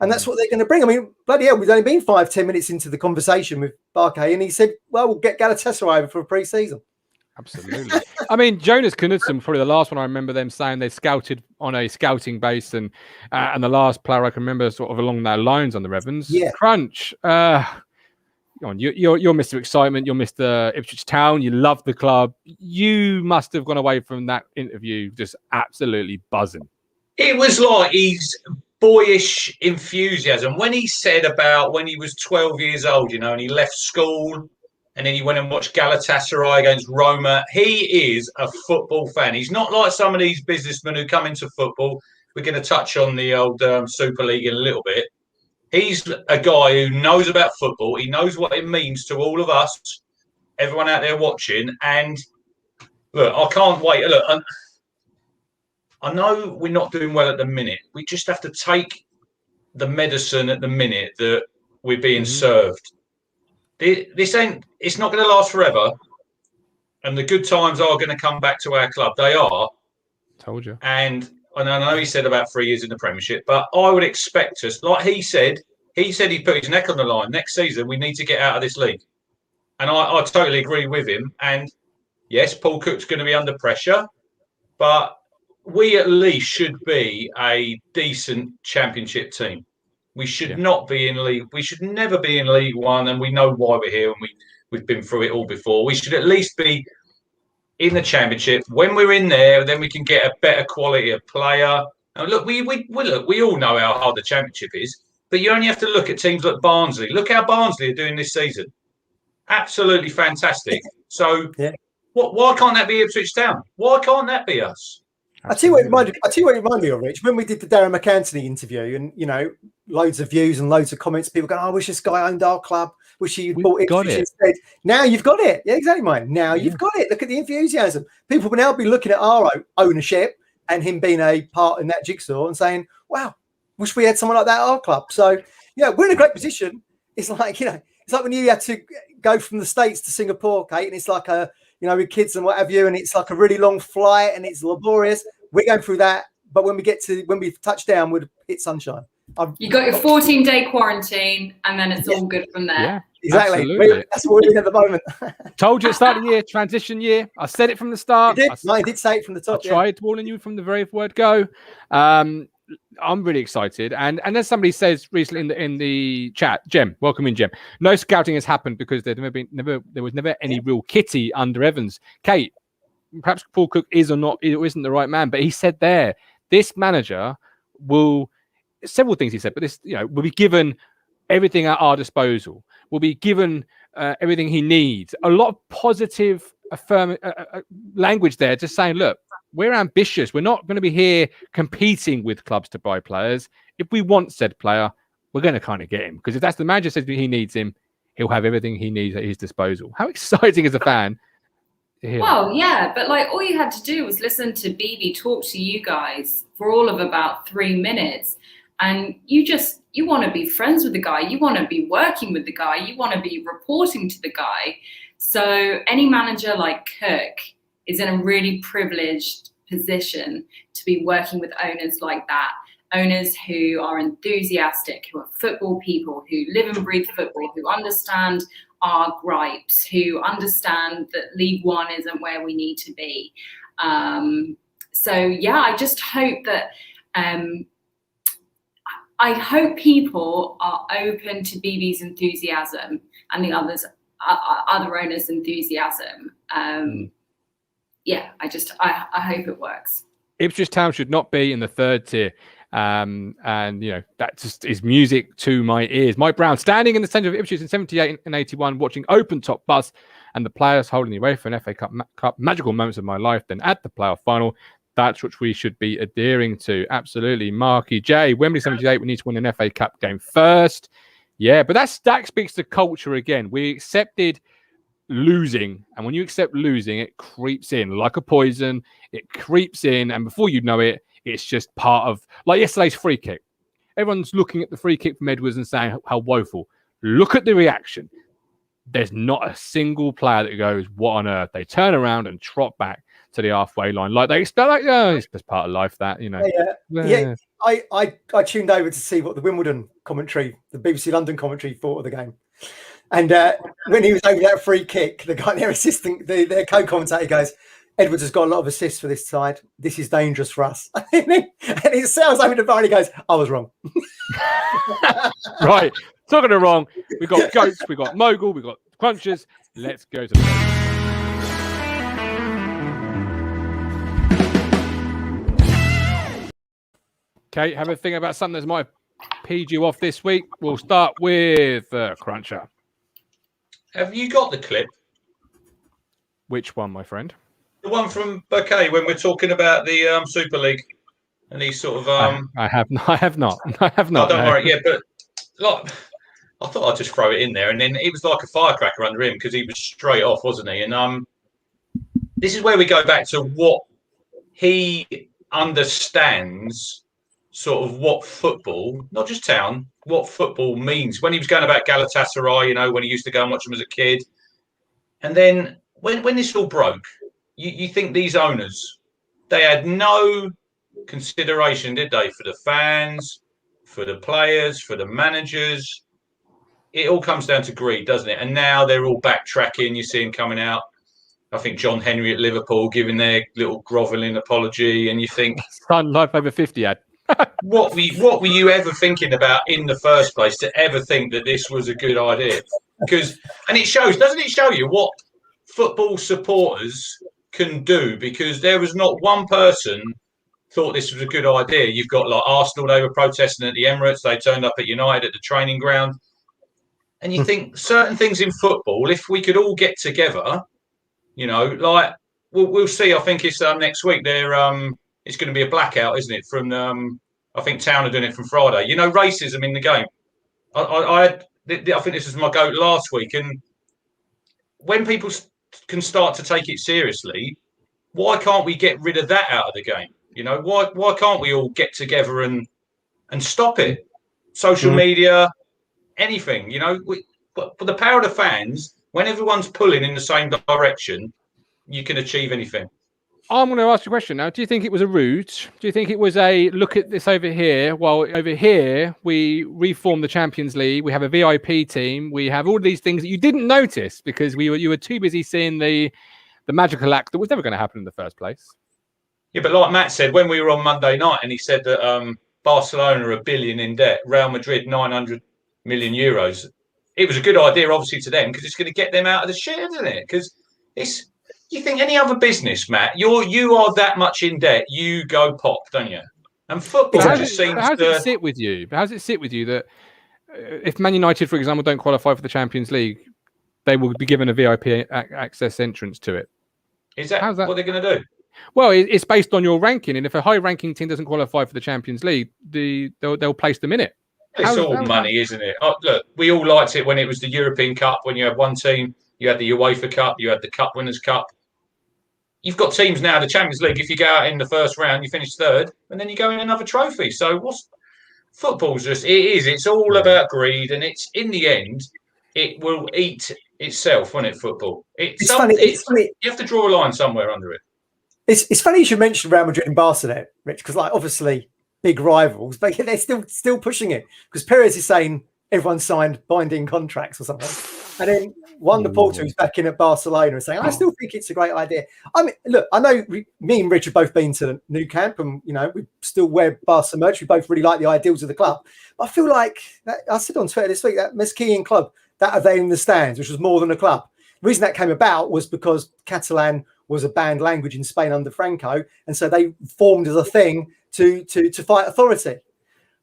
And that's what they're going to bring. I mean, bloody hell, we've only been 5-10 minutes into the conversation with Barkay, and he said, well, we'll get Galatasaray over for a pre-season. Absolutely. I mean, Jonas Knudsen, probably the last one I remember them saying they scouted on a scouting base, and the last player I can remember sort of along those lines on the Evans. Yeah. Crunch. You're Mr. Excitement. You're Mr. Ipswich Town. You love the club. You must have gone away from that interview just absolutely buzzing. It was like his boyish enthusiasm when he said about when he was 12 years old, and he left school and then he went and watched Galatasaray against Roma. He is a football fan. He's not like some of these businessmen who come into football. We're going to touch on the old Super League in a little bit. He's a guy who knows about football. He knows what it means to all of us, everyone out there watching. And look, I can't wait. Look, I know we're not doing well at the minute. We just have to take the medicine at the minute that we're being served. It's not going to last forever. And the good times are going to come back to our club. They are. Told you. And I know he said about 3 years in the Premiership, but I would expect us, like he said he'd put his neck on the line. Next season, we need to get out of this league. And I totally agree with him. And yes, Paul Cook's going to be under pressure, but we at least should be a decent championship team. We should not be in league. We should never be in League One, and we know why we're here, and we've been through it all before. We should at least be in the championship. When we're in there, then we can get a better quality of player. And look, we all know how hard the championship is, but you only have to look at teams like Barnsley. Look how Barnsley are doing this season. Absolutely fantastic. So, why can't that be Ipswich Town? Why can't that be us? I tell you what it reminded me of, Rich. When we did the Darren McAntony interview, and loads of views and loads of comments, people going, "Oh, I wish this guy owned our club. Wish he bought Ipswich instead." Now you've got it. Yeah, exactly, mate. Now you've got it. Look at the enthusiasm. People will now be looking at our ownership and him being a part in that jigsaw and saying, "Wow, wish we had someone like that at our club." So we're in a great position. It's like it's like when you had to go from the States to Singapore, Kate, and it's like with kids and what have you, and it's like a really long flight and it's laborious. We're going through that, but when we touch down, we'd hit sunshine. You got your 14-day quarantine, and then it's all good from there. Yeah, exactly. That's what we're doing at the moment. Told you at the start of the year, transition year. I said it from the start. I did say it from the top. I tried warning you from the very word go. I'm really excited. And as somebody says recently in the chat, Jem, welcome in, Jem. No scouting has happened because there was never any real kitty under Evans. Kate, perhaps Paul Cook is or not, isn't the right man, but he said this manager will, several things he said, but this, will be given everything at our disposal, will be given everything he needs. A lot of positive language there, just saying, look, we're ambitious. We're not going to be here competing with clubs to buy players. If we want said player, we're going to kind of get him. Because if that's the manager says he needs him, he'll have everything he needs at his disposal. How exciting as a fan. Well, yeah, but all you had to do was listen to BB talk to you guys for all of about 3 minutes. And you want to be friends with the guy. You want to be working with the guy. You want to be reporting to the guy. So any manager like Cook is in a really privileged position to be working with owners like that. Owners who are enthusiastic, who are football people, who live and breathe football, who understand our gripes, who understand that League One isn't where we need to be. I just hope that I hope people are open to BB's enthusiasm and the other owners' enthusiasm. I hope it works. Ipswich Town should not be in the third tier. That just is music to my ears. Mike Brown, standing in the centre of Ipswich in 78 and 81, watching open top bus and the players holding the UEFA and FA Cup magical moments of my life. Then at the playoff final, That's what we should be adhering to. Absolutely. Marky J, Wembley 78, we need to win an FA Cup game first. Yeah, but that speaks to culture again. We accepted losing, and when you accept losing, it creeps in like a poison. It creeps in, and before you know it, it's just part of, like yesterday's free kick. Everyone's looking at the free kick from Edwards and saying how woeful. Look at the reaction. There's not a single player that goes, what on earth? They turn around and trot back to the halfway line. Like they expect, like, oh, it's just part of life, that, you know. Yeah. I tuned over to see what the Wimbledon commentary, the BBC London commentary, thought of the game. And when he was over that free kick, the guy, their assistant, their co-commentator goes, Edwards has got a lot of assists for this side. This is dangerous for us. And it sounds over the bar and he goes, I was wrong. Right. Talking to wrong. We've got goats, we've got mogul, we've got crunchers. Let's go to the Okay, have a think about something that might have peed you off this week. We'll start with Cruncher. Have you got the clip? Which one, my friend? The one from Bouquet when we're talking about the Super League, and he's sort of. I have not. Oh, don't worry. Yeah, but like, I thought I'd just throw it in there, and then it was like a firecracker under him because he was straight off, wasn't he? And this is where we go back to what he understands. Sort of what football, not just Town, what football means. When he was going about Galatasaray, you know, when he used to go and watch them as a kid. And then when this all broke, you think these owners, they had no consideration, did they, for the fans, for the players, for the managers. It all comes down to greed, doesn't it? And now they're all backtracking. You see them coming out. I think John Henry at Liverpool giving their little grovelling apology. And you think... Son, life over 50 ad. What were you ever thinking about in the first place to ever think that this was a good idea? And it shows, doesn't it show you what football supporters can do? Because there was not one person thought this was a good idea. You've got like Arsenal, they were protesting at the Emirates, they turned up at United at the training ground. And you think certain things in football, if we could all get together, you know, like we'll see. I think it's next week. It's going to be a blackout, isn't it? From I think Town are doing it from Friday. You know, racism in the game. I think this was my goat last week. And when people can start to take it seriously, why can't we get rid of that out of the game? You know, why can't we all get together and stop it? Social media, anything. You know, but the power of the fans. When everyone's pulling in the same direction, you can achieve anything. I'm going to ask you a question now. Do you think it was a route? Do you think it was a look at this over here? Well, over here, we reform the Champions League. We have a VIP team. We have all these things that you didn't notice because you were too busy seeing the magical act that was never going to happen in the first place. Yeah, but like Matt said, when we were on Monday night and he said that Barcelona are $1 billion in debt, Real Madrid 900 million euros, it was a good idea, obviously, to them because it's going to get them out of the shit, isn't it? Because it's... You think any other business, Matt, you are that much in debt, you go pop, don't you? And football just seems to... How does it sit with you? How does it sit with you that if Man United, for example, don't qualify for the Champions League, they will be given a VIP access entrance to it? Is that what they're going to do? Well, it's based on your ranking, and if a high-ranking team doesn't qualify for the Champions League, they'll place them in it. It's all money, isn't it? Look, we all liked it when it was the European Cup, when you had one team. You had the UEFA Cup, you had the Cup Winners' Cup. You've got teams now, the Champions League, if you go out in the first round, you finish third, and then you go in another trophy. So football's just, it's all about greed, and it's, in the end, it will eat itself, won't it, football? It's funny. You have to draw a line somewhere under it. It's funny you should mention Real Madrid and Barcelona, Rich, because like obviously big rivals, but they're still pushing it. Because Perez is saying everyone signed binding contracts or something. And then Juan Laporta, who's back in at Barcelona, is saying, I still think it's a great idea. I mean, look, I know me and Rich have both been to the Nou Camp and, you know, we still wear Barca merch. We both really like the ideals of the club. But I feel like, I said on Twitter this week, that Mesquian club, that are there in the stands, which was more than a club. The reason that came about was because Catalan was a banned language in Spain under Franco. And so they formed as a thing to fight authority.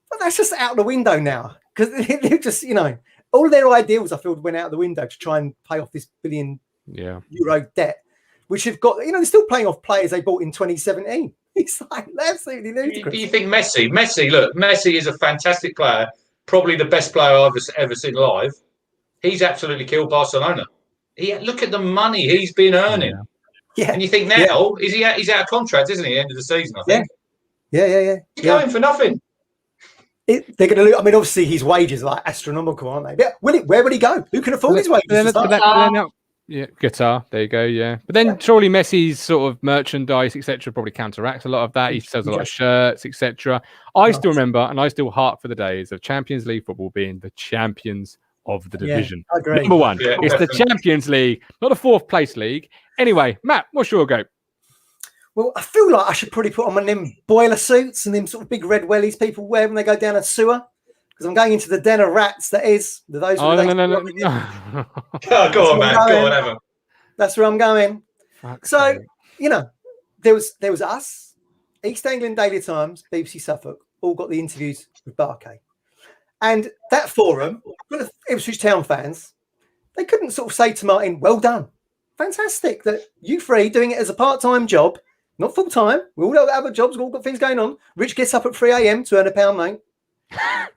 But that's just out the window now. Because they're just, you know, all their ideals, I feel, went out the window to try and pay off this €1 billion euro debt, which have got, you know, they're still paying off players they bought in 2017. It's like absolutely ludicrous. Do you think Messi? Look, Messi is a fantastic player, probably the best player I've ever seen live. He's absolutely killed Barcelona. Look at the money he's been earning. Yeah. And you think now he's out of contract, isn't he? At the end of the season, I think. Yeah. He's going for nothing. They're going to lose. I mean, obviously his wages are like astronomical, aren't they? Yeah. Where would he go? Who can afford his wages? Yeah, guitar. There you go. Yeah, but then surely Messi's sort of merchandise, etc., probably counteracts a lot of that. He sells a lot of shirts, etc. I still remember, and I still hark for the days of Champions League football being the champions of the division. I agree. Number one, Yeah, it's definitely. the Champions League, not a fourth place league. Anyway, Matt, what's your go? Well, I feel like I should probably put on my them boiler suits and them sort of big red wellies people wear when they go down a sewer. Because I'm going into the den of rats. That is those. Oh no. Oh, go on, man. Go on, Evan. That's where I'm going. Fuck's So sake. there was us, East Anglia Daily Times, BBC Suffolk, all got the interviews with Barkay, and that forum, the Ipswich Town fans, they couldn't sort of say to Martin, "Well done, fantastic that you three doing it as a part-time job, not full-time. We all have other jobs, we've all got things going on. Rich gets up at 3 a.m. to earn £1, mate.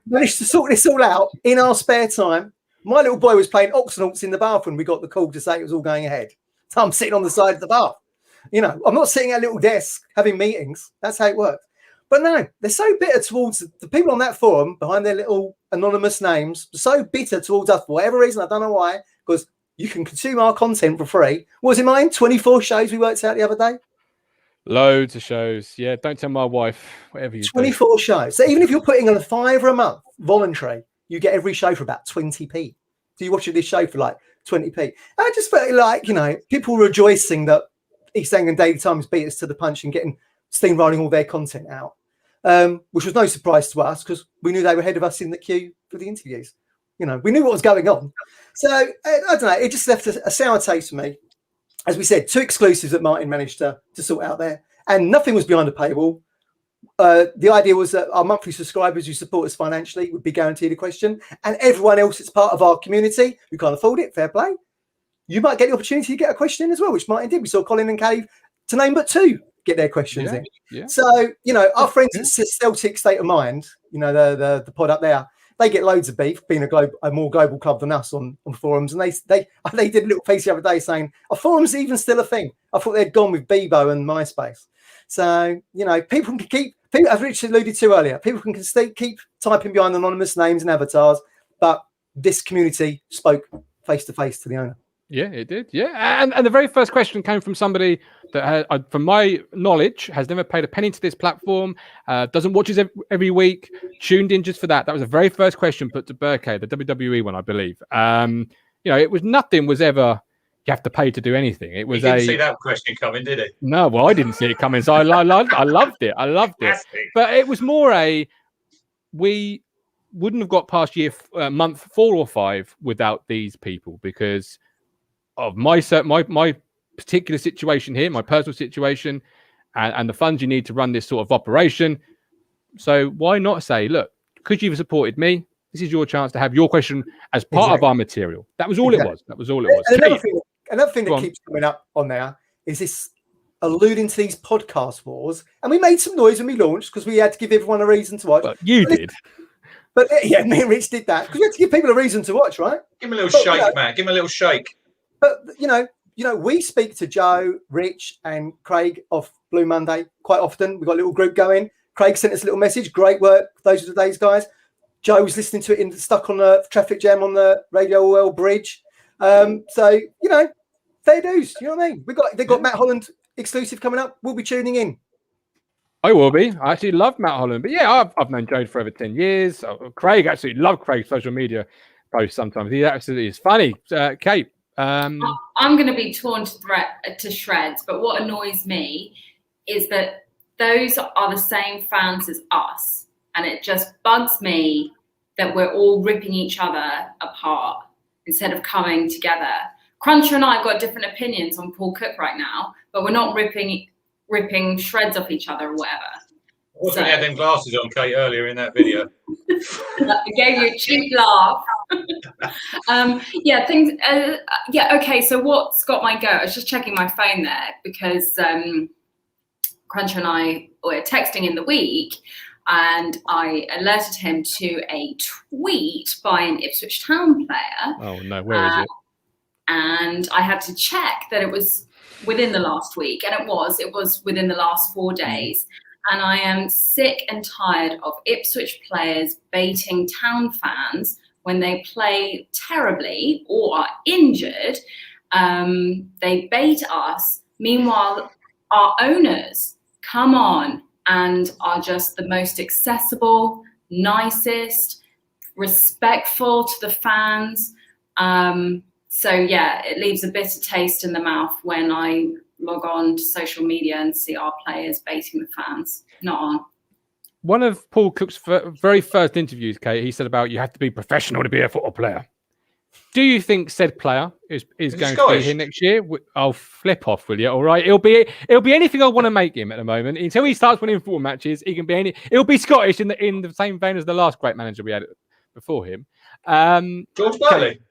Managed to sort this all out in our spare time. My little boy was playing Oxenauts in the bath when we got the call to say it was all going ahead. So I'm sitting on the side of the bath. I'm not sitting at a little desk having meetings. That's how it works. But no, they're so bitter towards the people on that forum behind their little anonymous names. So bitter towards us for whatever reason. I don't know why. Because you can consume our content for free. What was it, mine? 24 shows we worked out the other day. Loads of shows. Yeah, don't tell my wife. Whatever you 24 shows. So even if you're putting on a £5 a month voluntary, you get every show for about 20p. So you watch this show for like 20p. I just felt like, people rejoicing that East Anglia Daily Times beat us to the punch and getting steamrolling all their content out, which was no surprise to us because we knew they were ahead of us in the queue for the interviews. We knew what was going on. So I don't know. It just left a sour taste for me. As we said, 2 exclusives that Martin managed to sort out there, and nothing was behind a paywall. The idea was that our monthly subscribers who support us financially would be guaranteed a question, and everyone else that's part of our community who can't afford it, fair play, you might get the opportunity to get a question in as well, which Martin did. We saw Colin and Cave, to name but 2, get their questions in. Yeah. So, our friends at Celtic State of Mind, the pod up there, they get loads of beef, being a more global club than us on forums. And they did a little piece the other day saying, are forums even still a thing? I thought they'd gone with Bebo and MySpace. So, people can keep, as Richard alluded to earlier, people can keep typing behind anonymous names and avatars, but this community spoke face-to-face to the owner. Yeah, it did. Yeah. And the very first question came from somebody that, from my knowledge, has never paid a penny to this platform, doesn't watch us every week, tuned in just for that. That was the very first question put to Burkay, the WWE one, I believe. It was nothing was ever, you have to pay to do anything. It was He didn't see that question coming, did he? No, well, I didn't see it coming. So I loved it. Fantastic. But it was more we wouldn't have got past month 4 or 5 without these people because of my particular situation here, my personal situation, and the funds you need to run this sort of operation. So why not say, look, because you've supported me, this is your chance to have your question as part of our material. That was all it was. That was all it was. Another thing that keeps coming up on there is this alluding to these podcast wars. And we made some noise when we launched because we had to give everyone a reason to watch. But you did. But yeah, me and Rich did that because we had to give people a reason to watch, right? Give him a little shake, man. Give him a little shake. But we speak to Joe, Rich, and Craig off Blue Monday quite often. We've got a little group going. Craig sent us a little message. Great work. Those are the days, guys. Joe was listening to it stuck on the traffic jam on the Radio Orwell Bridge. So fair dues. You know what I mean? They've got Matt Holland exclusive coming up. We'll be tuning in. I will be. I actually love Matt Holland. But yeah, I've known Joe for over 10 years. Craig, absolutely love Craig's social media posts sometimes. He absolutely is funny. Kate. I'm going to be torn to shreds, but what annoys me is that those are the same fans as us, and it just bugs me that we're all ripping each other apart instead of coming together. Cruncher and I have got different opinions on Paul Cook right now, but we're not ripping shreds off each other or whatever. Wasn't had them glasses on, Kate, earlier in that video. I gave you a cheap laugh. Okay, so what's got my go? I was just checking my phone there because Cruncher and I were texting in the week, and I alerted him to a tweet by an Ipswich Town player. Oh no, where is it? And I had to check that it was within the last week, and it was within the last 4 days. And I am sick and tired of Ipswich players baiting Town fans when they play terribly or are injured. They bait us. Meanwhile, our owners come on and are just the most accessible, nicest, respectful to the fans. So yeah, it leaves a bitter taste in the mouth when I log on to social media and see our players baiting the fans. Not on. One of Paul Cook's very first interviews, Kate, he said about you have to be professional to be a football player. Do you think said player is going to be here next year? I'll flip off, will you? All right, it'll be anything I want to make him at the moment. Until he starts winning football matches, he can be any. It'll be Scottish in the same vein as the last great manager we had before him. George Burley.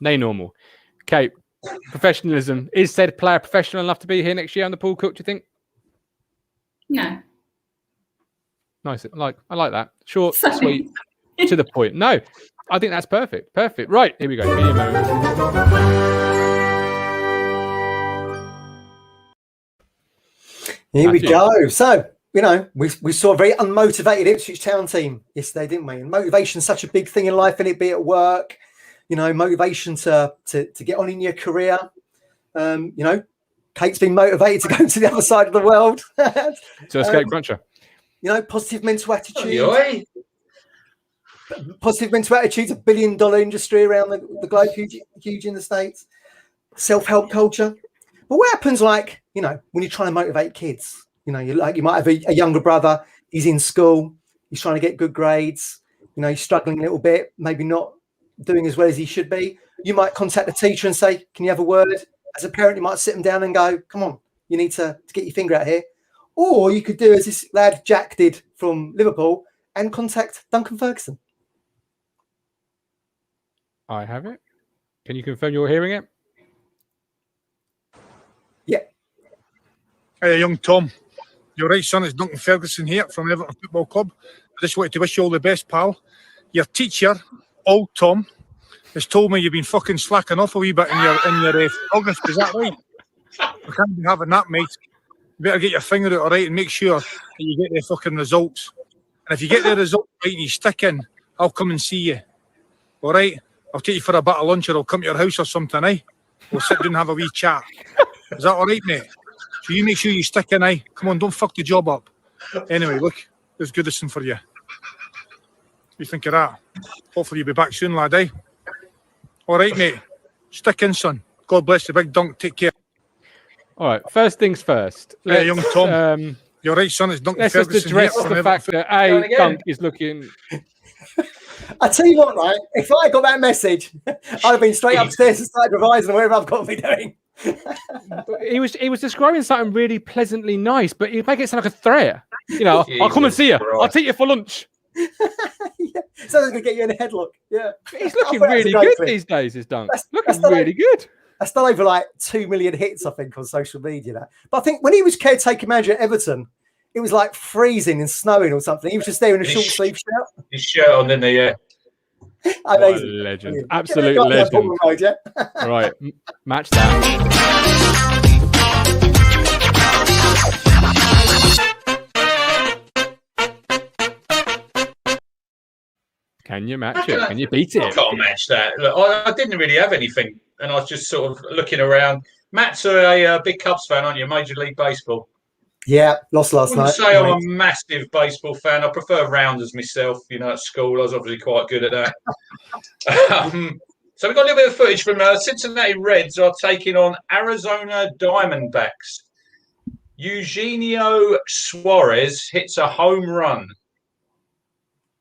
Nay, normal. Kate, professionalism. Is said player professional enough to be here next year on the Paul Cook, do you think? No. Nice. I like that. Short, sweet, to the point. No, I think that's perfect. Perfect. Right, here we go. Media moment. Here we go. So, we saw a very unmotivated Ipswich Town team yesterday, didn't we? And motivation's such a big thing in life, and it be at work. Motivation to get on in your career. Kate's been motivated to go to the other side of the world. To escape Cruncher. Positive mental attitude. Positive mental attitude, $1 billion industry around the globe, huge in the States. Self-help culture. But what happens, when you're trying to motivate kids? You might have a younger brother. He's in school. He's trying to get good grades. He's struggling a little bit, maybe not doing as well as he should be. You might contact the teacher and say, can you have a word? As a parent, you might sit them down and go, come on, you need to get your finger out here. Or you could do as this lad Jack did from Liverpool and contact Duncan Ferguson. I have it. Can you confirm you're hearing it? Yeah. Hey, young Tom. You're right, son. It's Duncan Ferguson here from Everton Football Club. I just wanted to wish you all the best, pal. Your teacher, old Tom, has told me you've been fucking slacking off a wee bit in your August. Is that right? We can't be having that, mate. You better get your finger out, all right, and make sure that you get the fucking results. And if you get the results right and you stick in, I'll come and see you. All right? I'll take you for a bit of lunch, or I'll come to your house or something, eh? We'll sit down and have a wee chat. Is that all right, mate? So you make sure you stick in, eh? Come on, don't fuck the job up. Anyway, look, there's Goodison for you. What do you think of that? Hopefully you'll be back soon, lad, eh? All right, mate. Stick in, son. God bless you, big Dunk. Take care. All right. First things first. Hey, young Tom. You're right, son. It's Duncan Ferguson. Let's just address the fact that Dunk is looking. I tell you what, right? If I got that message, I'd have been straight upstairs and started revising whatever I've got to be doing. He was describing something really pleasantly nice, but he'd make it sound like a threat. I'll come and see you. I'll take you for lunch. Yeah. Sounds going to get you in a headlock. Yeah. He's looking really good these days, is Dunk. Looking really good. That's done over 2 million hits, I think, on social media. But I think when he was caretaker manager at Everton, it was like freezing and snowing or something. He was just there in a short sleeve shirt. His shirt on, didn't he? Yeah. Amazing. Legend. Brilliant. Absolute legend. Mode, yeah? Right. Match that. Can you match it? Can you beat it? I can't match that. Look, I didn't really have anything, and I was just sort of looking around. Matt's a big Cubs fan, aren't you? Major League Baseball. Yeah, lost last night. I wouldn't say I'm a massive baseball fan. I prefer rounders myself. At school, I was obviously quite good at that. So we've got a little bit of footage from Cincinnati Reds are taking on Arizona Diamondbacks. Eugenio Suarez hits a home run.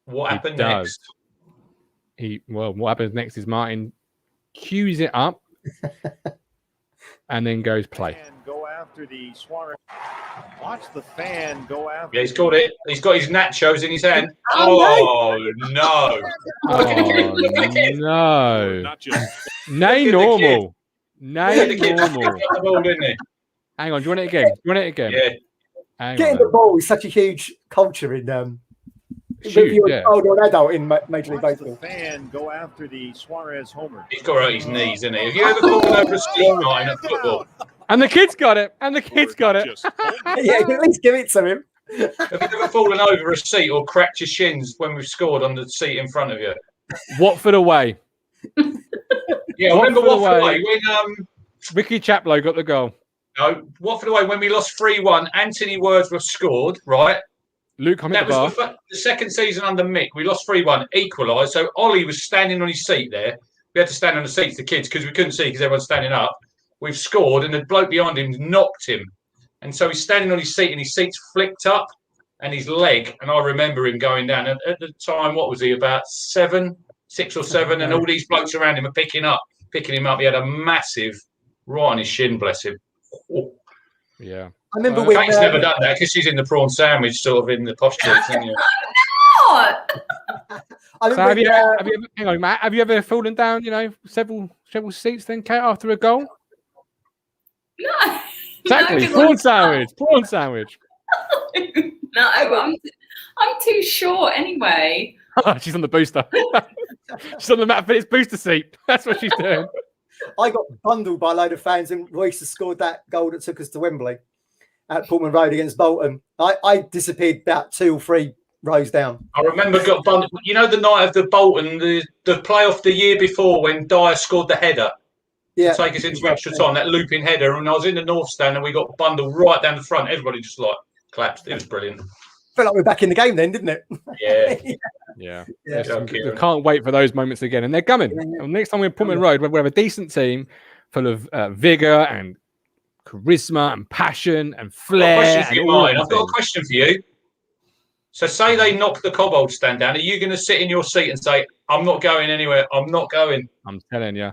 What happened next? What happens next is Martin cues it up and then goes play. Go after the Suarez. Watch the fan go after. Yeah, he's got it. He's got his nachos in his hand. Oh no! No! Nay normal. Nay normal. The ball, didn't he? Hang on, do you want it again? Yeah. Hang Getting on. the ball is such a huge culture in Shoot, whether you're yeah. a child or an adult in Major League Watch the Baseball. fan go after the Suarez homer. He's got hurt his knees, isn't he? Have you ever fallen over a seat, Martin, at football? And the kid's got it. Just Yeah, at least give it to him. Have you ever fallen over a seat or cracked your shins when we've scored on the seat in front of you? Watford away. Yeah, I remember Watford Watford away. away when Ricky Chaplow got the goal. no, Watford away when we lost 3-1. Anthony Wordsworth scored, right? Luke, I'm That at the was bar. the second season under Mick. We lost 3-1, equalised. So Ollie was standing on his seat there. We had to stand on the seats, the kids, because we couldn't see because everyone's standing up. We've scored, and the bloke behind him knocked him. And so he's standing on his seat, and his seat's flicked up, and his leg. And I remember him going down. And at the time, what was he, about 6 or 7? And all these blokes around him are picking him up. He had a massive right on his shin, bless him. Oh. Yeah. I remember Kate's never done that because she's in the prawn sandwich, sort of in the posture. Isn't you? What? I So remember have you ever, hang on, Matt, have you ever fallen down, several seats then, Kate, after a goal? No. Exactly. No, Prawn sandwich. No, I'm too short anyway. She's on the booster. She's on the Matt Phillips booster seat. That's what she's doing. I got bundled by a load of fans and Royce has scored that goal that took us to Wembley at Portman Road against Bolton. I disappeared about 2 or 3 rows down. I remember got bundled. You know, the night of the Bolton, the playoff the year before when Dyer scored the header Yeah. to take us into extra time, that looping header, and I was in the North Stand and we got bundled right down the front. Everybody just clapped. It was brilliant. Felt like we were back in the game then, didn't it? Yeah. Yeah. Yeah. I can't wait for those moments again. And they're coming. And next time we're Portman Road, we'll have a decent team full of vigour and charisma and passion and flair. I've got a question for you. So say they knock the Cobbold stand down. Are you going to sit in your seat and say, I'm not going anywhere. I'm not going? I'm telling you.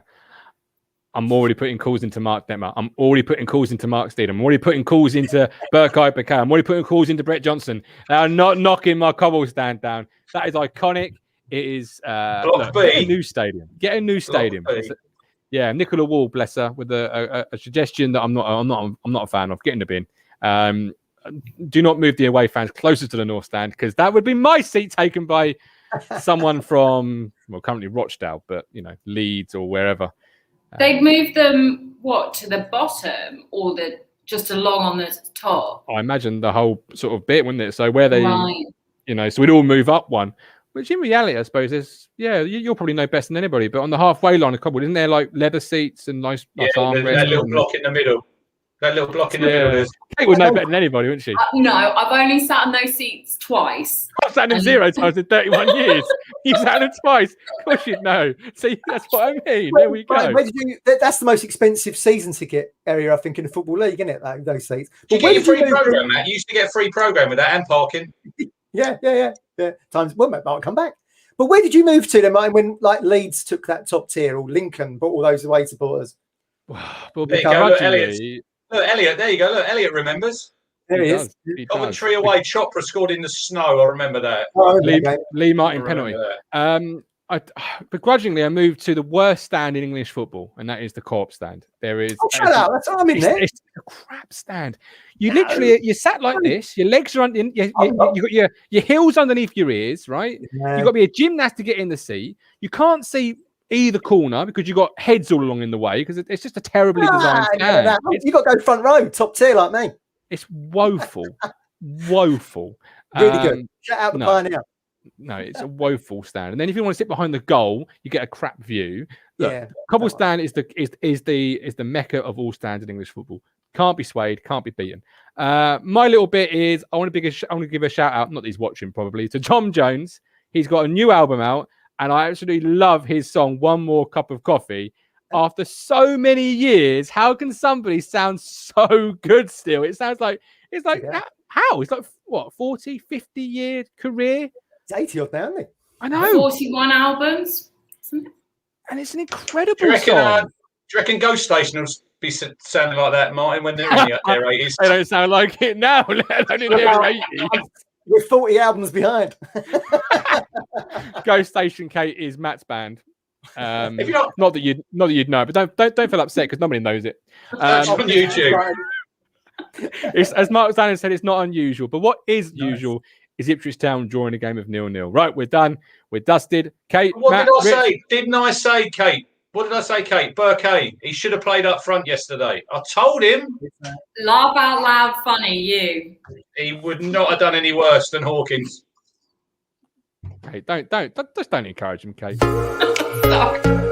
I'm already putting calls into Mark Detmer. I'm already putting calls into Mark Steed. I'm already putting calls into Burkhardt Piquet. I'm already putting calls into Brett Johnson. They are not knocking my Cobbold stand down. That is iconic. It is get a new stadium. Get a new stadium. Yeah, Nicola Wall, bless her, with a suggestion that I'm not a fan of. Get in the bin. Do not move the away fans closer to the North Stand because that would be my seat taken by someone from currently Rochdale, but Leeds or wherever. They'd move them to the bottom or just along on the top? I imagine the whole sort of bit, wouldn't it? So where they, Right. so we'd all move up one. Which in reality, I suppose, is you'll probably know better than anybody. But on the halfway line of Cobbold, isn't there like leather seats and nice armrests? That little block in the middle. Kate would know better than anybody, wouldn't she? No, I've only sat on those seats twice. I've sat in them 0 times in 31 years. You sat in them twice. Of course you'd know. See, that's what I mean. There we go. Where did that's the most expensive season ticket area, I think, in the Football League, isn't it? Those seats. Did you get your free programme, Matt? You used to get a free programme with that and parking. Yeah. Times might come back. But where did you move to then, Martin, when like Leeds took that top tier or Lincoln brought all those away supporters? Well, there you go. Look, Elliot, there you go. Look, Elliot remembers. There he is. Coventry away, Chopra scored in the snow. I remember that. Lee Martin penalty. Begrudgingly, I moved to the worst stand in English football, and that is the Co-op stand. There is. Oh, shut up! That's what I'm in there. It's a crap stand. You literally you sat like this. Your legs are on. You got your heels underneath your ears, right? Yeah. You've got to be a gymnast to get in the seat. You can't see either corner because you've got heads all along in the way because it's just a terribly designed stand. You got to go front row, top tier like me. It's woeful, woeful. Really good. Shout out the Pioneer. No, it's a woeful stand. And then if you want to sit behind the goal, you get a crap view. Look, Yeah. Cobble stand is the mecca of all stands in English football. Can't be swayed, can't be beaten. My little bit is I want to give a shout out, not that he's watching probably, to Tom Jones. He's got a new album out, and I actually love his song "One More Cup of Coffee." After so many years, how can somebody sound so good still? It's like how? It's like what, 40, 50-year career? It's 80 odd now, isn't it? I know. 41 albums. And it's an incredible Do you song. reckon Ghost Station will be sounding like that, Martin, when they're in their 80s? They don't sound like it now, let alone in their 80s. We're 40 albums behind. Ghost Station Kate is Matt's band. If you're not that you'd know, but don't feel upset because nobody knows it. Search on YouTube. It's, as Mark Stanley said, it's not unusual. But what is usual is Ipswich Town drawing a game of 0-0. Right, we're done. We're dusted. Kate, What Matt, did I Rich, say? Didn't I say, Kate? What did I say, Kate? Burkay. He should have played up front yesterday. I told him. Laugh out loud funny, you. He would not have done any worse than Hawkins. Kate, don't encourage him, Kate. Sorry.